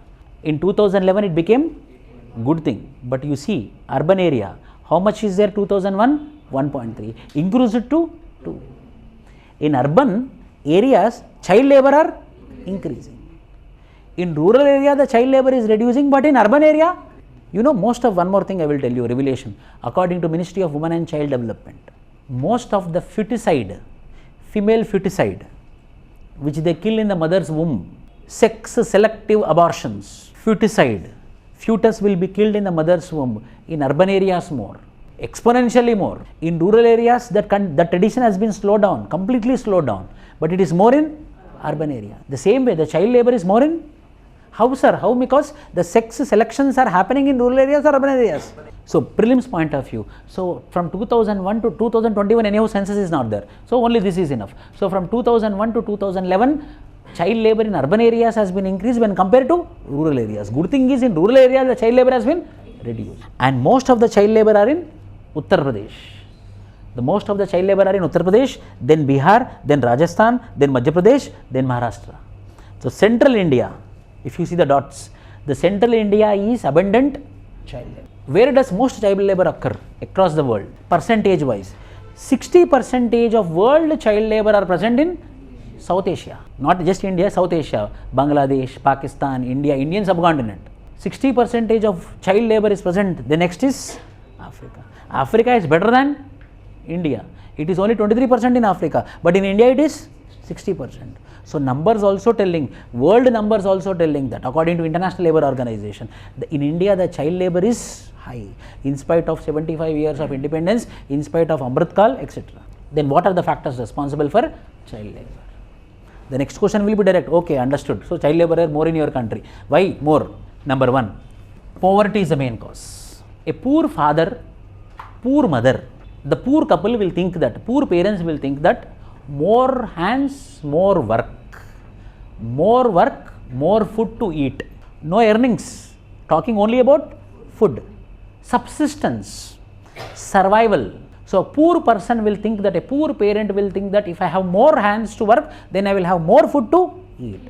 [SPEAKER 1] in 2011 it became good thing. But you see, urban area, how much is there 2001? 1.3. Increase it to 2. In urban areas, child labor are increasing. In rural area, the child labor is reducing, but in urban area, you know, most of, one more thing I will tell you, revelation, according to Ministry of Women and Child Development, most of the feticide, female feticide, which they kill in the mother's womb, sex selective abortions, feticide, fetus will be killed in the mother's womb, in urban areas more, exponentially more. In rural areas, that tradition has been slowed down, completely slowed down, but it is more in urban area. The same way, the child labor is more in. How, sir? How? Because the sex selections are happening in rural areas or urban areas. So, prelims point of view. So, from 2001 to 2021, anyhow census is not there. So, only this is enough. So, from 2001 to 2011, child labor in urban areas has been increased when compared to rural areas. Good thing is, in rural areas, the child labor has been reduced. And most of the child labor are in Uttar Pradesh. The most of the child labor are in Uttar Pradesh, then Bihar, then Rajasthan, then Madhya Pradesh, then Maharashtra. So, central India, if you see the dots, the central India is abundant child labor. Where does most child labor occur across the world? Percentage wise, 60% of world child labor are present in South Asia. Not just India, South Asia, Bangladesh, Pakistan, India, Indian subcontinent. 60% of child labor is present. The next is Africa. Africa is better than India. It is only 23% in Africa, but in India it is 60%. So, numbers also telling, world numbers also telling that according to International Labour Organization, in India the child labor is high in spite of 75 years of independence, in spite of Amrit Kal, etc. Then what are the factors responsible for child labor? The next question will be direct. Okay, understood. So, child labor are more in your country. Why more? Number one, poverty is the main cause. A poor father, poor mother, the poor couple will think that, poor parents will think that more hands, more work, more food to eat, no earnings, talking only about food, subsistence, survival. So, a poor person will think that, a poor parent will think that if I have more hands to work, then I will have more food to eat.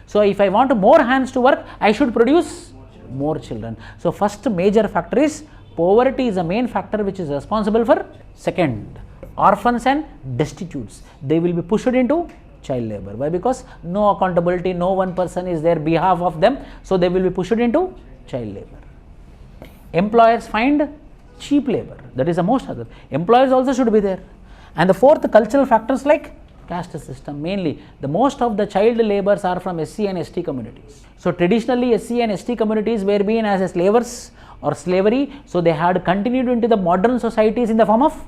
[SPEAKER 1] So, if I want more hands to work, I should produce more children. So, first major factor is poverty is the main factor which is responsible for. Second, orphans and destitutes, they will be pushed into child labor. Why? Because no accountability, no one person is there behalf of them, so they will be pushed into child labor. Employers find cheap labor, that is the most other. Employers also should be there. And the fourth, cultural factors like caste system, mainly the most of the child laborers are from SC and ST communities. So, traditionally SC and ST communities were being as slavers or slavery, so they had continued into the modern societies in the form of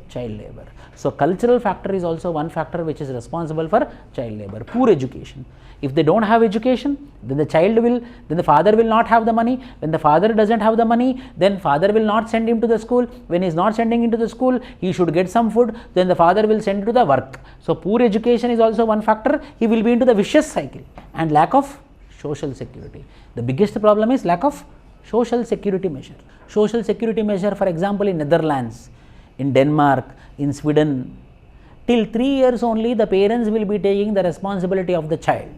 [SPEAKER 1] child labor. So cultural factor is also one factor which is responsible for child labor. Poor education. If they don't have education, then the father will not have the money. When the father doesn't have the money, then father will not send him to the school. When he is not sending him to the school, he should get some food, then the father will send to the work. So poor education is also one factor. He will be into the vicious cycle. And lack of social security. The biggest problem is lack of social security measure. Social security measure, for example, in Netherlands, in Denmark, in Sweden, till 3 years only the parents will be taking the responsibility of the child.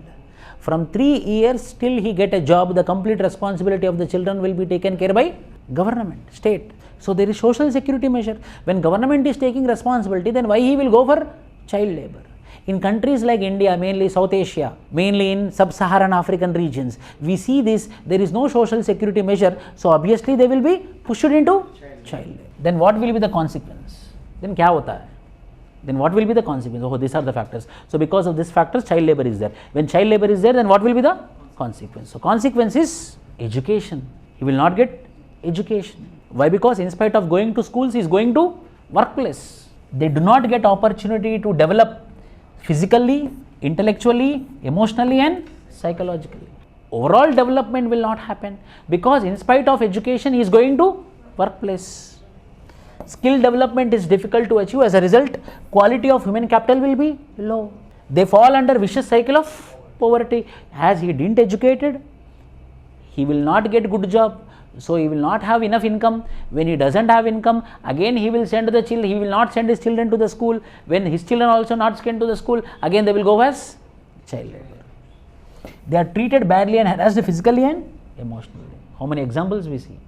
[SPEAKER 1] From 3 years till he get a job, the complete responsibility of the children will be taken care by government, state. So there is social security measure. When government is taking responsibility, then why he will go for child labor? In countries like India, mainly South Asia, mainly in sub-Saharan African regions, we see this, there is no social security measure, so obviously they will be pushed into child labor. Then what will be the consequence? Then kya hota hai? Then what will be the consequence? Oh, these are the factors. So because of these factors, child labor is there. When child labor is there, then what will be the consequence? So consequence is education. He will not get education. Why? Because in spite of going to schools, he is going to workplace. They do not get opportunity to develop physically, intellectually, emotionally and psychologically. Overall development will not happen because in spite of education, he is going to workplace. Skill development is difficult to achieve. As a result, quality of human capital will be low. They fall under vicious cycle of poverty. As he didn't educated, he will not get good job. So he will not have enough income. When he doesn't have income, again he will he will not send his children to the school. When his children also not sent to the school, again they will go as child labor. They are treated badly and harassed physically and emotionally. How many examples we see?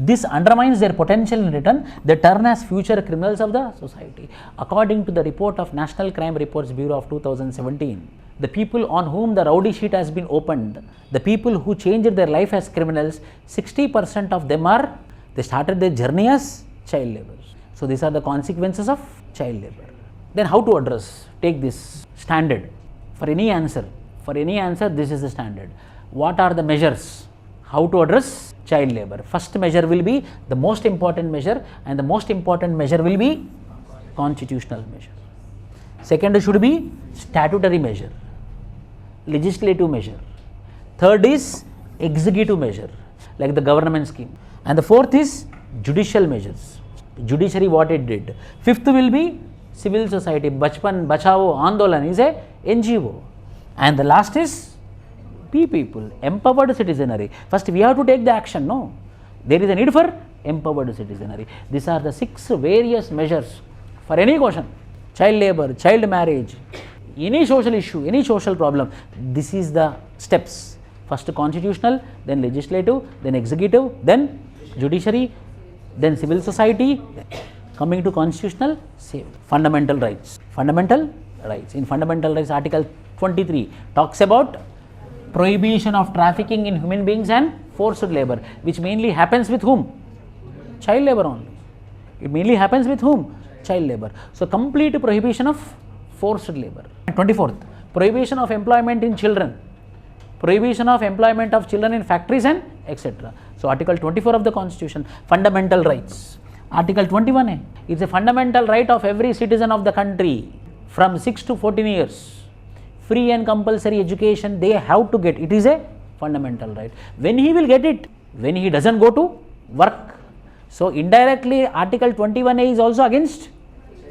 [SPEAKER 1] This undermines their potential. In return, they turn as future criminals of the society. According to the report of National Crime Reports Bureau of 2017, the people on whom the rowdy sheet has been opened, the people who changed their life as criminals, 60% of them they started their journey as child laborers. So these are the consequences of child labor. Then how to address? Take this standard. For any answer, this is the standard. What are the measures? How to address child labor? First measure will be the most important measure, and the most important measure will be constitutional measure. Second should be statutory measure, legislative measure. Third is executive measure, like the government scheme. And the fourth is judicial measures, judiciary what it did. Fifth will be civil society, Bachpan Bachao Andolan is a NGO. And the last is people, empowered citizenry. First we have to take the action, no? There is a need for empowered citizenry. These are the 6 various measures for any question. Child labor, child marriage, any social issue, any social problem. This is the steps. First constitutional, then legislative, then executive, then judiciary, then civil society. Coming to constitutional, fundamental rights. Fundamental rights. In fundamental rights, Article 23 talks about prohibition of trafficking in human beings and forced labor, which mainly happens with whom? Child labor only. It mainly happens with whom? Child labor. So complete prohibition of forced labor. 24th, prohibition of employment in children, prohibition of employment of children in factories and etc. So Article 24 of the Constitution, fundamental rights. Article 21A is a fundamental right of every citizen of the country from 6 to 14 years. Free and compulsory education they have to get. It is a fundamental right. When he will get it? When he doesn't go to work. So indirectly Article 21A is also against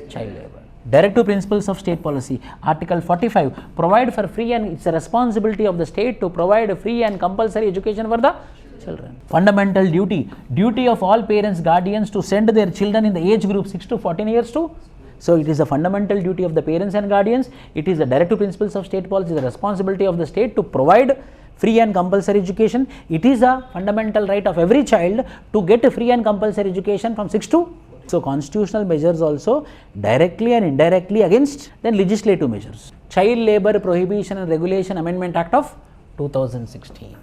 [SPEAKER 1] child labor. Directive principles of state policy. Article 45 provide for free, and it's a responsibility of the state to provide free and compulsory education for the children. Fundamental duty of all parents, guardians to send their children in the age group 6 to 14 years to. So it is a fundamental duty of the parents and guardians. It is the directive principles of state policy, the responsibility of the state to provide free and compulsory education. It is a fundamental right of every child to get a free and compulsory education from 6 to. So constitutional measures also directly and indirectly against. Then legislative measures. Child Labor Prohibition and Regulation Amendment Act of 2016.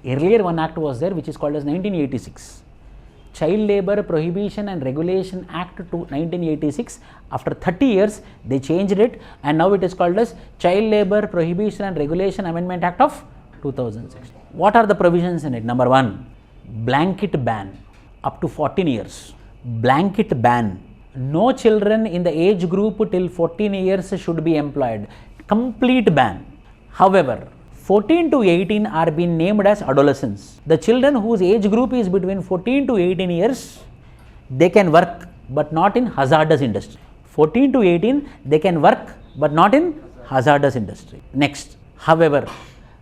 [SPEAKER 1] Earlier one act was there which is called as 1986. Child Labor Prohibition and Regulation Act to 1986. After 30 years they changed it, and now it is called as Child Labor Prohibition and Regulation Amendment Act of 2016. What are the provisions in it? Number 1, blanket ban up to 14 years. Blanket ban No children in the age group till 14 years should be employed. Complete ban. However, 14 to 18 are being named as adolescents. The children whose age group is between 14 to 18 years, they can work but not in hazardous industry. 14 to 18, they can work but not in hazardous industry. Next, however,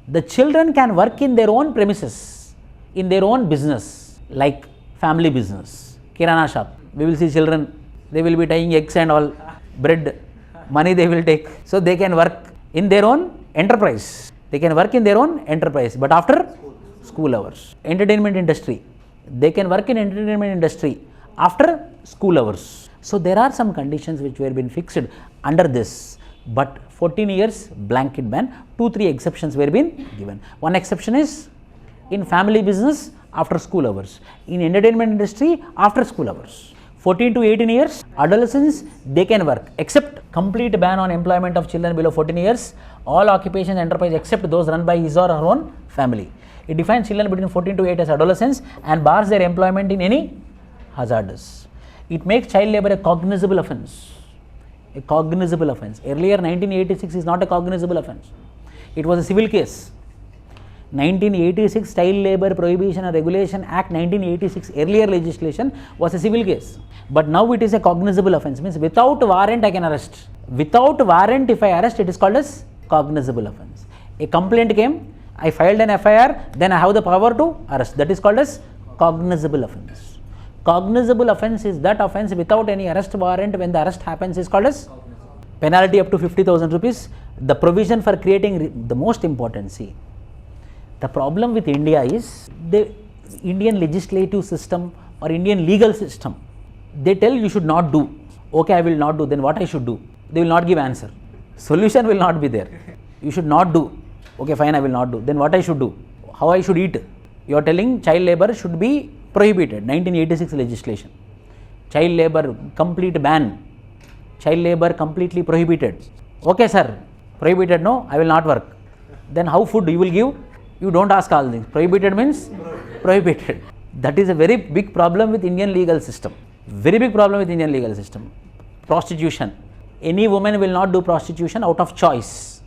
[SPEAKER 1] the children can work in their own premises, in their own business, like family business, kirana shop. We will see children, they will be tying eggs and all, bread, money they will take. So they can work in their own enterprise. They can work in their own enterprise, but after school hours. Entertainment industry, they can work in entertainment industry after school hours. So there are some conditions which were been fixed under this, but 14 years blanket ban, 2-3 exceptions were been given. One exception is in family business after school hours, in entertainment industry after school hours. 14 to 18 years, adolescents, they can work, except complete ban on employment of children below 14 years, all occupations enterprise except those run by his or her own family. It defines children between 14 to 8 as adolescents and bars their employment in any hazardous. It makes child labor a cognizable offence. A cognizable offence. Earlier 1986 is not a cognizable offence. It was a civil case. 1986 Child Labor Prohibition and Regulation Act 1986, earlier legislation was a civil case. But now it is a cognizable offence. Means without warrant I can arrest. Without warrant if I arrest, it is called as cognizable offence. A complaint came, I filed an FIR, then I have the power to arrest. That is called as cognizable offence. Cognizable offence is that offence without any arrest warrant. When the arrest happens is called as penalty up to 50,000 rupees. The provision for creating the most important, see, the problem with India is the Indian legislative system or Indian legal system. They tell you should not do. Okay, I will not do. Then what I should do? They will not give answer. Solution will not be there. You should not do. Okay, fine, I will not do. Then what I should do? How I should eat? You are telling child labor should be prohibited. 1986 legislation. Child labor complete ban. Child labor completely prohibited. Okay, sir. Prohibited, no, I will not work. Then how food you will give? You don't ask all things. Prohibited means prohibited. That is a very big problem with Indian legal system. Very big problem with Indian legal system. Prostitution. Any woman will not do prostitution out of choice.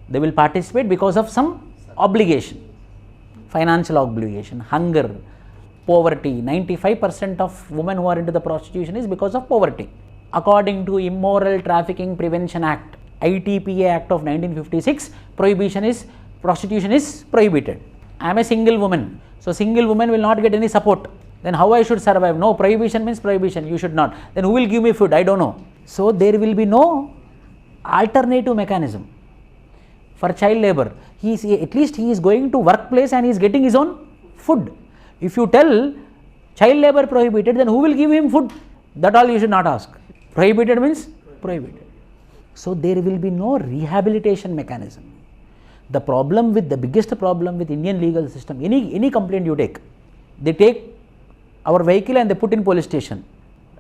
[SPEAKER 1] They will participate because of some obligation. Financial obligation, hunger, poverty. 95% of women who are into the prostitution is because of poverty. According to Immoral Trafficking Prevention Act, ITPA Act of 1956, prostitution is prohibited. I am a single woman, so single woman will not get any support. Then how I should survive? No, prohibition means prohibition, you should not. Then who will give me food? I don't know. So there will be no alternative mechanism for child labor. At least he is going to workplace and he is getting his own food. If you tell child labor prohibited, then who will give him food? That all you should not ask. Prohibited means prohibited. So there will be no rehabilitation mechanism. The biggest problem with Indian legal system, any complaint you take, they take our vehicle and they put in police station,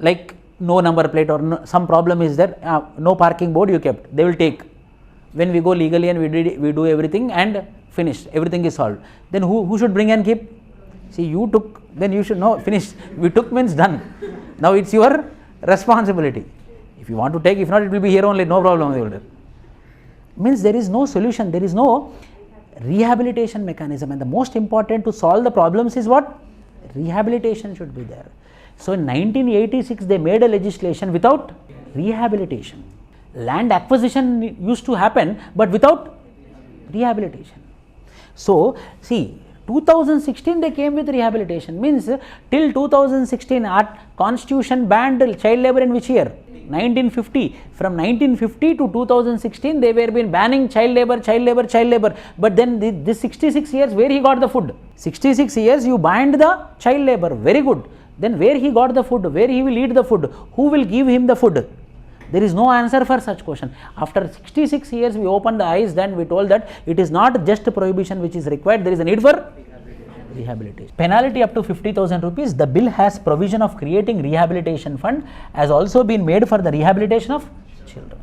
[SPEAKER 1] like no number plate or no, some problem is there, no parking board you kept, they will take. When we go legally and we do everything and finished, everything is solved. Then who should bring and keep? See, you took, then you should know, finished. We took means done. Now it's your responsibility. If you want to take, if not, it will be here only, no problem. Means there is no solution, there is no rehabilitation mechanism, and the most important to solve the problems is what? Rehabilitation should be there. So in 1986 they made a legislation without rehabilitation. Land acquisition used to happen but without rehabilitation. So see, 2016 they came with rehabilitation, means till 2016 our constitution banned child labor in which year? 1950. From 1950 to 2016 they were been banning child labor. But then this 66 years where he got the food? 66 years you banned the child labor, very good. Then where he got the food? Where he will eat the food? Who will give him the food? There is no answer for such question. After 66 years we opened the eyes, then we told that it is not just prohibition which is required, there is a need for rehabilitation. Penalty up to 50,000 rupees. The bill has provision of creating rehabilitation fund has also been made for the rehabilitation of children.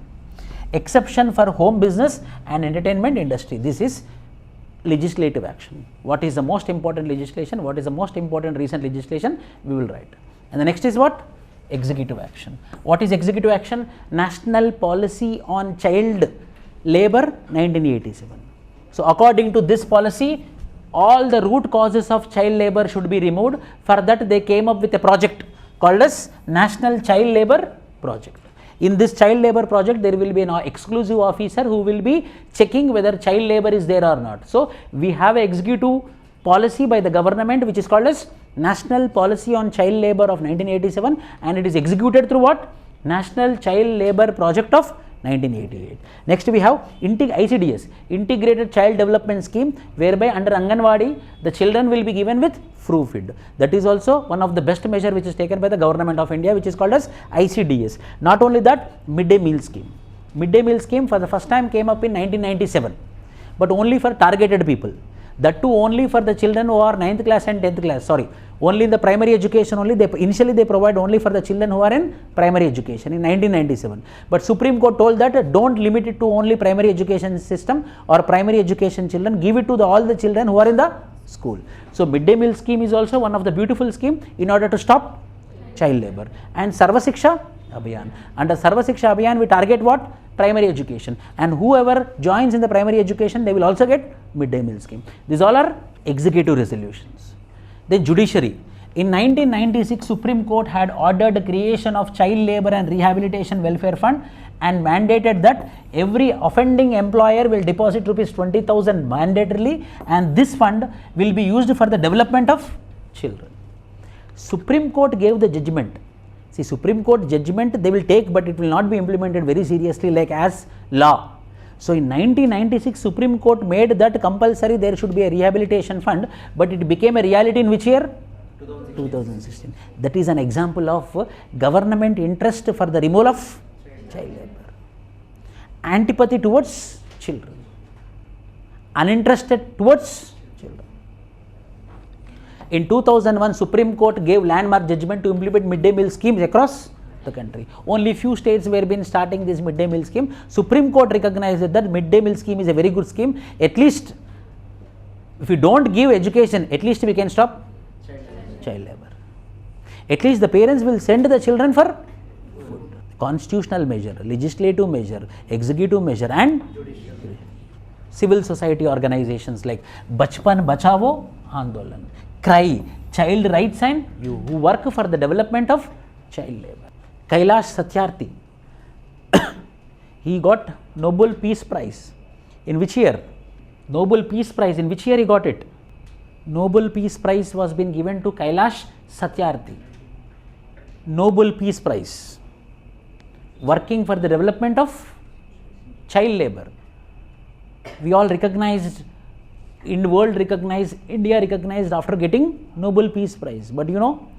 [SPEAKER 1] Exception for home business and entertainment industry. This is legislative action. What is the most important legislation? What is the most important recent legislation? We will write. And the next is what? executive action. What is executive action? National Policy on Child Labor 1987. So according to this policy, all the root causes of child labor should be removed. For that they came up with a project called as National Child Labor Project. In this child labor project, there will be an exclusive officer who will be checking whether child labor is there or not. So we have an executive policy by the government which is called as National Policy on Child Labor of 1987, and it is executed through what? National Child Labor Project of 1988. Next we have ICDS, Integrated Child Development Scheme, whereby under Anganwadi the children will be given with fruit. That is also one of the best measure which is taken by the government of India, which is called as ICDS. Not only that, midday meal scheme. Midday meal scheme for the first time came up in 1997, but only for targeted people. That too only for the children who are 9th class and 10th class, only in the primary education only. Initially they provide only for the children who are in primary education in 1997. But Supreme Court told that don't limit it to only primary education system or primary education children, give it to all the children who are in the school. So midday meal scheme is also one of the beautiful scheme in order to stop child labor. And Sarva Shiksha Abhiyan. Under Sarva Shiksha Abhiyan we target what? Primary education, and whoever joins in the primary education, they will also get midday meal scheme. These all are executive resolutions. Then judiciary. In 1996, Supreme Court had ordered creation of Child Labor and Rehabilitation Welfare Fund and mandated that every offending employer will deposit rupees 20,000 mandatorily, and this fund will be used for the development of children. Supreme Court gave the judgment. See, Supreme Court judgment they will take, but it will not be implemented very seriously like as law. So in 1996, Supreme Court made that compulsory there should be a rehabilitation fund, but it became a reality in which year? 2016. That is an example of government interest for the removal of child labor. Antipathy towards children. Uninterested towards children. In 2001, Supreme Court gave landmark judgment to implement midday meal schemes across the country. Only few states were been starting this midday meal scheme. Supreme Court recognized that midday meal scheme is a very good scheme. At least, if we don't give education, at least we can stop child labor. At least the parents will send the children for food. Constitutional measure, legislative measure, executive measure, and civil society organizations like Bachpan Bachavo Andolan, CRY, Child Rights and You, who work for the development of child labor. Kailash Satyarthi, he got Nobel Peace Prize. In which year? Nobel Peace Prize, in which year he got it? Nobel Peace Prize was been given to Kailash Satyarthi. Nobel Peace Prize, working for the development of child labor. We all recognized, in the world recognized, India recognized after getting Nobel Peace Prize. But you know,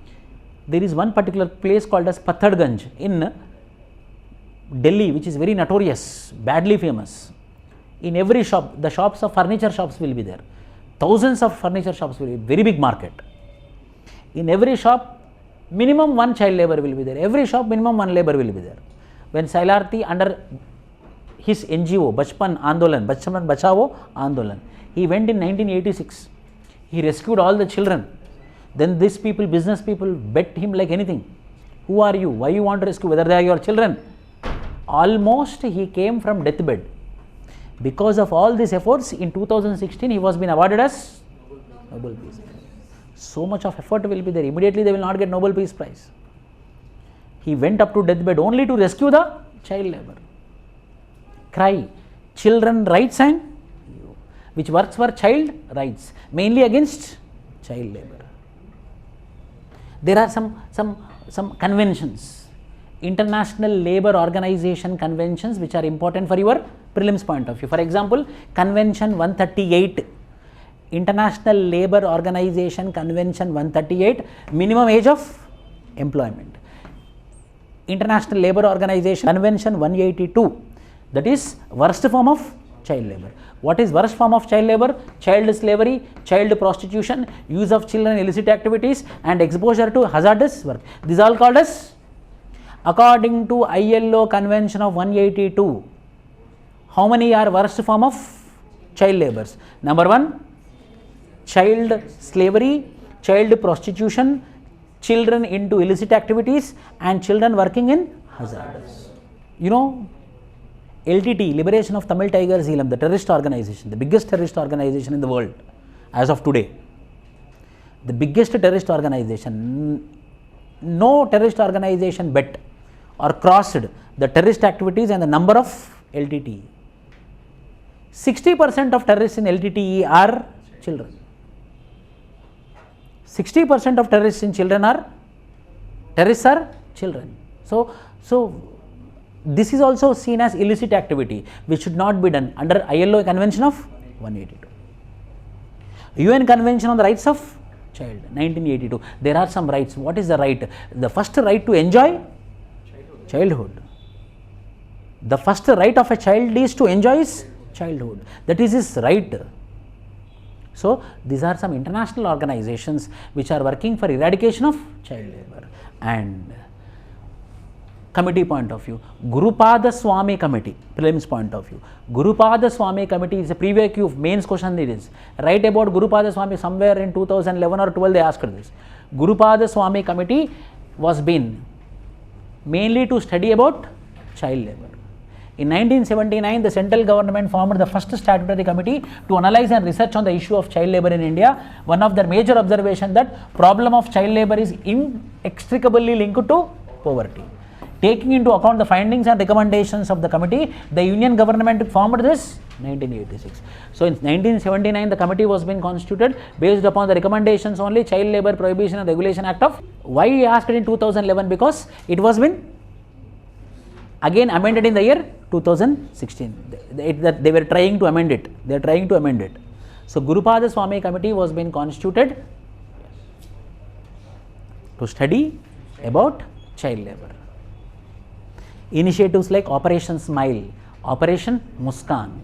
[SPEAKER 1] there is one particular place called as Patharganj in Delhi, which is very notorious, badly famous. In every shop, the shops of furniture shops will be there. Thousands of furniture shops will be, very big market. In every shop, minimum one child labor will be there. Every shop, minimum one labor will be there. When Satyarthi under his NGO, Bachpan Andolan, Bachpan Bachavo Andolan, he went in 1986. He rescued all the children. Then these people, business people, bet him like anything. Who are you? Why you want to rescue? Whether they are your children? Almost he came from deathbed. Because of all these efforts, in 2016 he was been awarded as Nobel Peace Prize. So much of effort will be there. Immediately they will not get Nobel Peace Prize. He went up to deathbed only to rescue the child labor. CRY, Children Rights and You, which works for child rights, mainly against child labor. There are some conventions, International Labour Organization conventions, which are important for your prelims point of view. For example, Convention 138, International Labour Organization Convention 138, minimum age of employment. International Labour Organization Convention 182, that is worst form of child labor. What is worst form of child labor? Child slavery, child prostitution, use of children in illicit activities, and exposure to hazardous work. These are all called as, according to ILO Convention of 182, how many are worst form of child labors? Number 1, child slavery, child prostitution, children into illicit activities and children working in hazardous. You know, LTT, Liberation of Tamil Tiger Zealam, the terrorist organization, the biggest terrorist organization in the world as of today. The biggest terrorist organization, no terrorist organization bet or crossed the terrorist activities and the number of LTTE. 60% of terrorists in LTTE are children. 60% of terrorists in terrorists are children. So this is also seen as illicit activity which should not be done under ILO Convention of 182. UN Convention on the Rights of Child, 1982. There are some rights. What is the right? The first right to enjoy childhood. The first right of a child is to enjoy his childhood. That is his right. So these are some international organizations which are working for eradication of child labor. And committee point of view, Gurupada Swami Committee, prelims point of view. Gurupada Swami Committee is a previous mains question it is. Write about Gurupada Swami somewhere in 2011 or 12 they asked this. Gurupada Swami Committee was been mainly to study about child labor. In 1979, the central government formed the first statutory committee to analyze and research on the issue of child labor in India. One of their major observations that problem of child labor is inextricably linked to poverty. Taking into account the findings and recommendations of the committee, the Union government formed this 1986. So in 1979, the committee was being constituted based upon the recommendations only, Child Labor Prohibition and Regulation Act of. Why I asked it in 2011? Because it was been again amended in the year 2016. They were trying to amend it. They are trying to amend it. So Gurupada Swami Committee was being constituted to study about child labor. Initiatives like Operation Smile, Operation Muskan,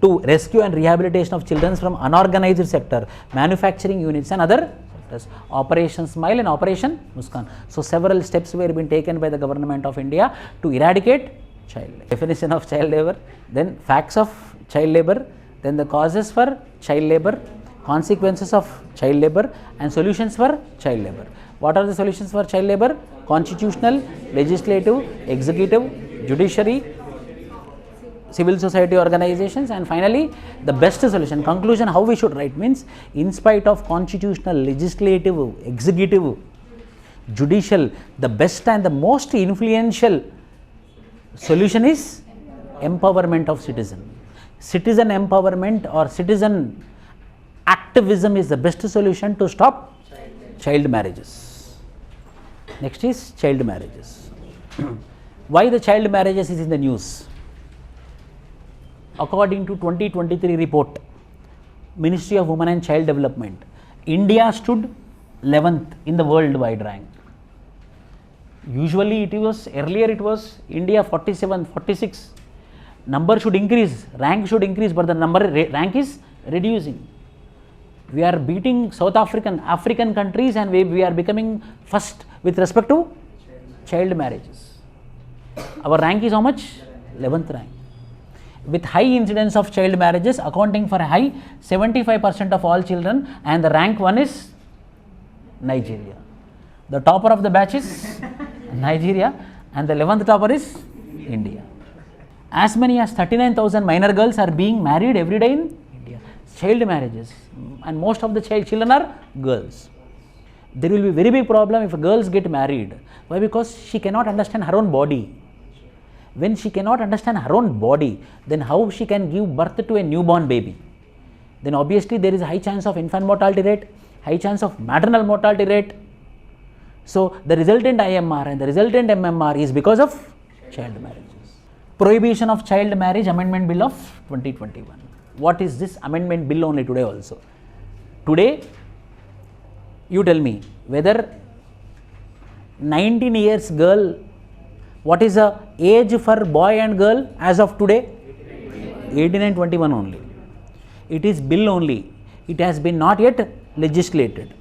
[SPEAKER 1] to rescue and rehabilitation of children from unorganized sector, manufacturing units and other sectors. Operation Smile and Operation Muskan. So several steps were being taken by the government of India to eradicate child labor. Definition of child labor, then facts of child labor, then the causes for child labor, consequences of child labor and solutions for child labor. What are the solutions for child labor? Constitutional, legislative, executive, judiciary, civil society organizations, and finally the best solution. Conclusion, how we should write means, in spite of constitutional, legislative, executive, judicial, the best and the most influential solution is empowerment of citizen. Citizen empowerment or citizen activism is the best solution to stop child marriages. Next is child marriages. Why the child marriages is in the news? According to 2023 report, Ministry of Women and Child Development, India stood 11th in the worldwide rank. Usually earlier it was India 47, 46. Number should increase, rank should increase, but the rank is reducing. We are beating African countries, and we are becoming first with respect to child marriages. Our rank is how much? 11th rank. With high incidence of child marriages, accounting for a high 75% of all children, and the rank 1 is Nigeria. The topper of the batch is Nigeria, and the 11th topper is India. As many as 39,000 minor girls are being married every day in India. Child marriages, and most of the children are girls. There will be very big problem if girls get married. Why? Because she cannot understand her own body. When she cannot understand her own body, then how she can give birth to a newborn baby? Then obviously there is a high chance of infant mortality rate, high chance of maternal mortality rate. So the resultant IMR and the resultant MMR is because of child marriages. Prohibition of Child Marriage Amendment Bill of 2021. What is this amendment bill only today also? Today, you tell me whether 19 years girl, what is the age for boy and girl as of today? 18 and 21 only. It is bill only. It has been not yet legislated.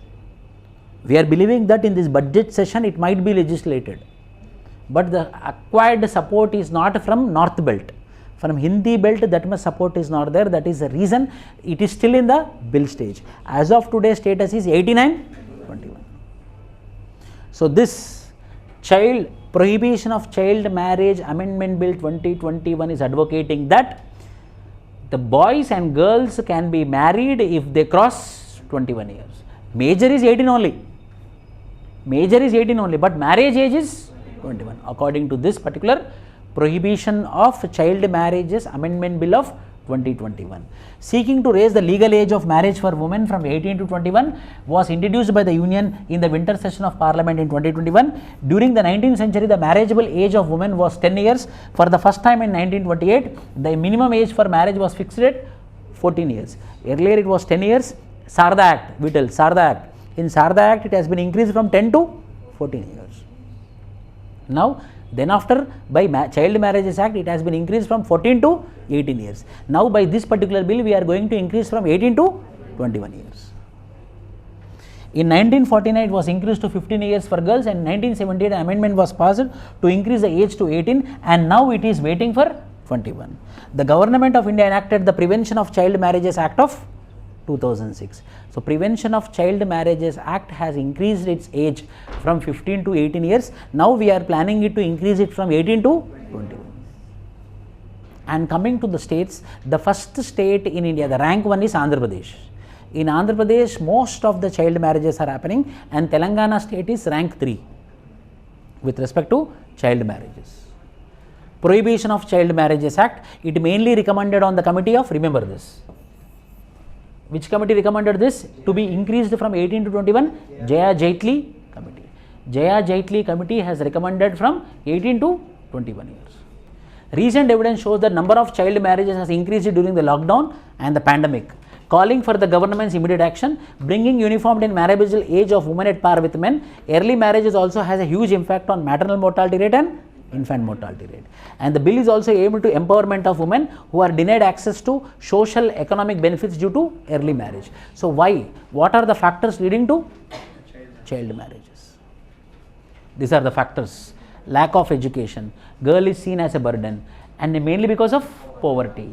[SPEAKER 1] We are believing that in this budget session it might be legislated. But the acquired support is not from North Belt. From Hindi belt, that much support is not there. That is the reason it is still in the bill stage. As of today's status is 89-21. So this Prohibition of Child Marriage Amendment Bill 2021 is advocating that the boys and girls can be married if they cross 21 years. Major is 18 only. Major is 18 only, but marriage age is 21 according to this particular Prohibition of Child Marriages Amendment Bill of 2021. Seeking to raise the legal age of marriage for women from 18 to 21 was introduced by the Union in the winter session of Parliament in 2021. During the 19th century, the marriageable age of women was 10 years. For the first time in 1928, the minimum age for marriage was fixed at 14 years. Earlier it was 10 years. Sarda Act, Sarda Act. In Sarda Act, it has been increased from 10 to 14 years. Now, then after by Child Marriages Act, it has been increased from 14 to 18 years. Now by this particular bill, we are going to increase from 18 to 21 years. In 1949, it was increased to 15 years for girls, and 1978 an amendment was passed to increase the age to 18, and now it is waiting for 21. The Government of India enacted the Prevention of Child Marriages Act of 2006. So Prevention of Child Marriages Act has increased its age from 15 to 18 years. Now we are planning it to increase it from 18 to 21. And coming to the states, the first state in India, the rank 1 is Andhra Pradesh. In Andhra Pradesh, most of the child marriages are happening, and Telangana state is rank 3 with respect to child marriages. Prohibition of Child Marriages Act, it mainly recommended on the committee of, remember this. Which committee recommended this? To be increased from 18 to 21? Jaya Jaitley committee. Jaya Jaitley committee has recommended from 18 to 21 years. Recent evidence shows that number of child marriages has increased during the lockdown and the pandemic, calling for the government's immediate action, bringing uniformity in marriageable age of women at par with men. Early marriages also has a huge impact on maternal mortality rate and infant mortality rate. And the bill is also aimed to empowerment of women who are denied access to social economic benefits due to early marriage. So why? What are the factors leading to child marriages? These are the factors. Lack of education. Girl is seen as a burden, and mainly because of poverty.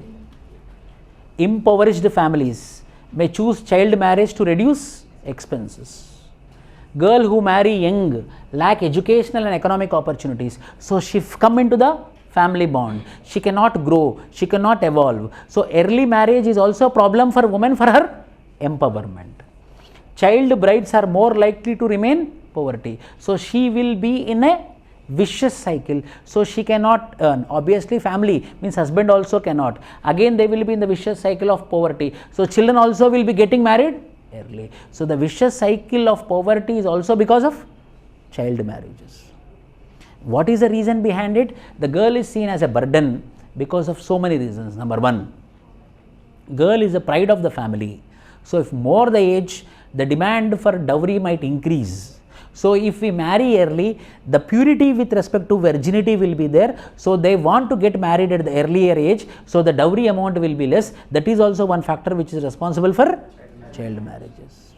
[SPEAKER 1] Impoverished families may choose child marriage to reduce expenses. Girl who marry young lack educational and economic opportunities, so she come into the family bond. She cannot grow, she cannot evolve. So early marriage is also a problem for women for her empowerment. Child brides are more likely to remain poverty, so she will be in a vicious cycle, so she cannot earn. Obviously family means husband also cannot. Again they will be in the vicious cycle of poverty, so children also will be getting married early. So the vicious cycle of poverty is also because of child marriages. What is the reason behind it? The girl is seen as a burden because of so many reasons. Number 1, girl is the pride of the family. So if more the age, the demand for dowry might increase. So if we marry early, the purity with respect to virginity will be there. So they want to get married at the earlier age. So the dowry amount will be less. That is also one factor which is responsible for child marriages.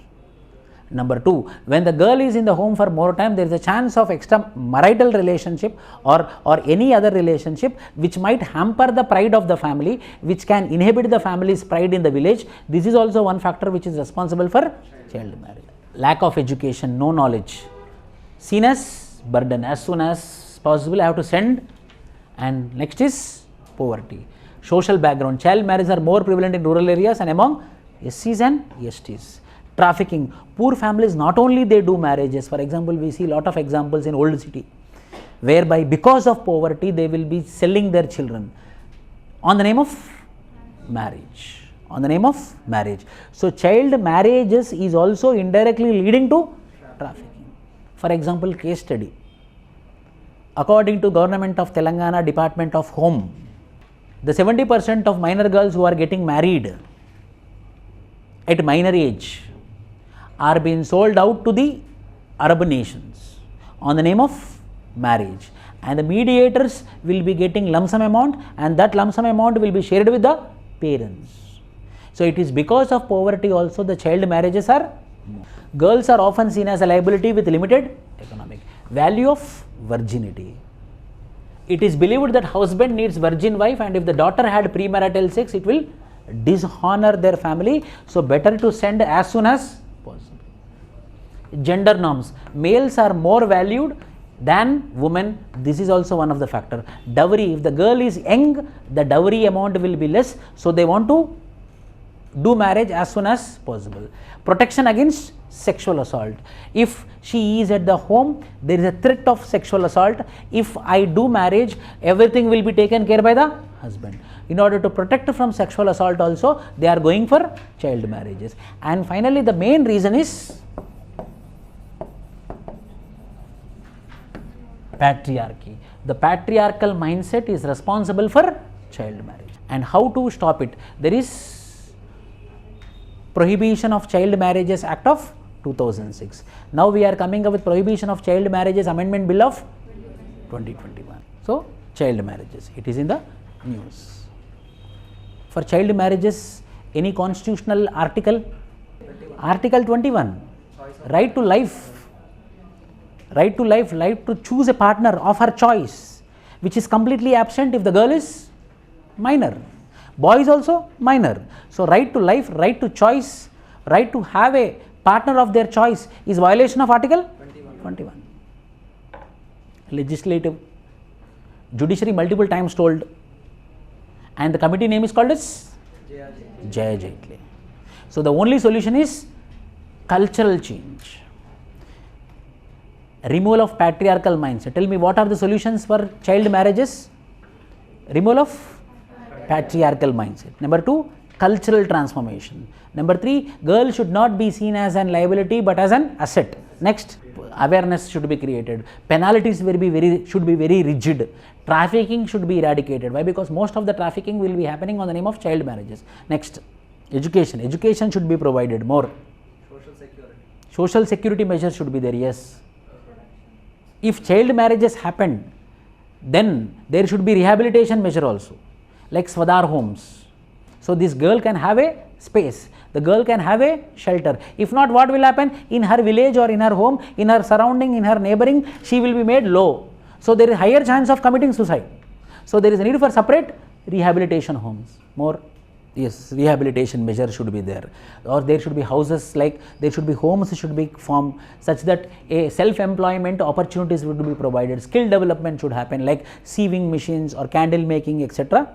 [SPEAKER 1] Number 2, when the girl is in the home for more time, there is a chance of extramarital relationship or any other relationship which might hamper the pride of the family, which can inhibit the family's pride in the village. This is also one factor which is responsible for child marriage. Lack of education, no knowledge, seen as burden. As soon as possible I have to send. And next is poverty. Social background, child marriages are more prevalent in rural areas and among SCs and STs. Trafficking, poor families not only they do marriages, for example we see lot of examples in old city whereby because of poverty they will be selling their children on the name of marriage. So child marriages is also indirectly leading to trafficking. For example, case study. According to Government of Telangana Department of Home, the 70% of minor girls who are getting married at minor age are being sold out to the Arab nations on the name of marriage, and the mediators will be getting lump sum amount, and that lump sum amount will be shared with the parents. So it is because of poverty also the child marriages are more. Girls are often seen as a liability with limited economic value of virginity. It is believed that husband needs virgin wife, and if the daughter had premarital sex, it will dishonor their family. So better to send as soon as possible. gender norms. Males are more valued than women. This is also one of the factor. Dowry, if the girl is young, the dowry amount will be less, so they want to do marriage as soon as possible. Protection against sexual assault. If she is at the home, there is a threat of sexual assault. If I do marriage, everything will be taken care by the husband. In order to protect from sexual assault also, they are going for child marriages. And finally, the main reason is patriarchy. The patriarchal mindset is responsible for child marriage. And how to stop it? There is Prohibition of Child Marriages Act of 2006. Now we are coming up with Prohibition of Child Marriages Amendment Bill of 2021. So, child marriages, it is in the news. For child marriages, any constitutional article? Article 21, right to life. Right to life, right to choose a partner of her choice, which is completely absent if the girl is minor. Boy is also minor. So, right to life, right to choice, right to have a partner of their choice is violation of Article 21. Legislative, judiciary multiple times told, and the committee name is called as Jaya Jaitle. So, the only solution is cultural change. Removal of patriarchal mindset. Tell me, what are the solutions for child marriages? Removal of patriarchal mindset. Number 2, cultural transformation. Number 3, girl should not be seen as an liability but as an asset. Next, awareness should be created. Penalties should be very rigid. Trafficking should be eradicated. Why? Because most of the trafficking will be happening on the name of child marriages. Next, education. Education should be provided more. Social security measures should be there. Yes. If child marriages happen, then there should be rehabilitation measure also, like Swadhar homes. So, this girl can have a space, the girl can have a shelter. If not, what will happen? In her village or in her home, in her surrounding, in her neighboring, she will be made low. So, there is higher chance of committing suicide. So, there is a need for separate rehabilitation homes, more. Yes, rehabilitation measure should be there, or there should be houses, like there should be homes should be formed such that a self-employment opportunities would be provided. Skill development should happen, like sieving machines or candle making, etc.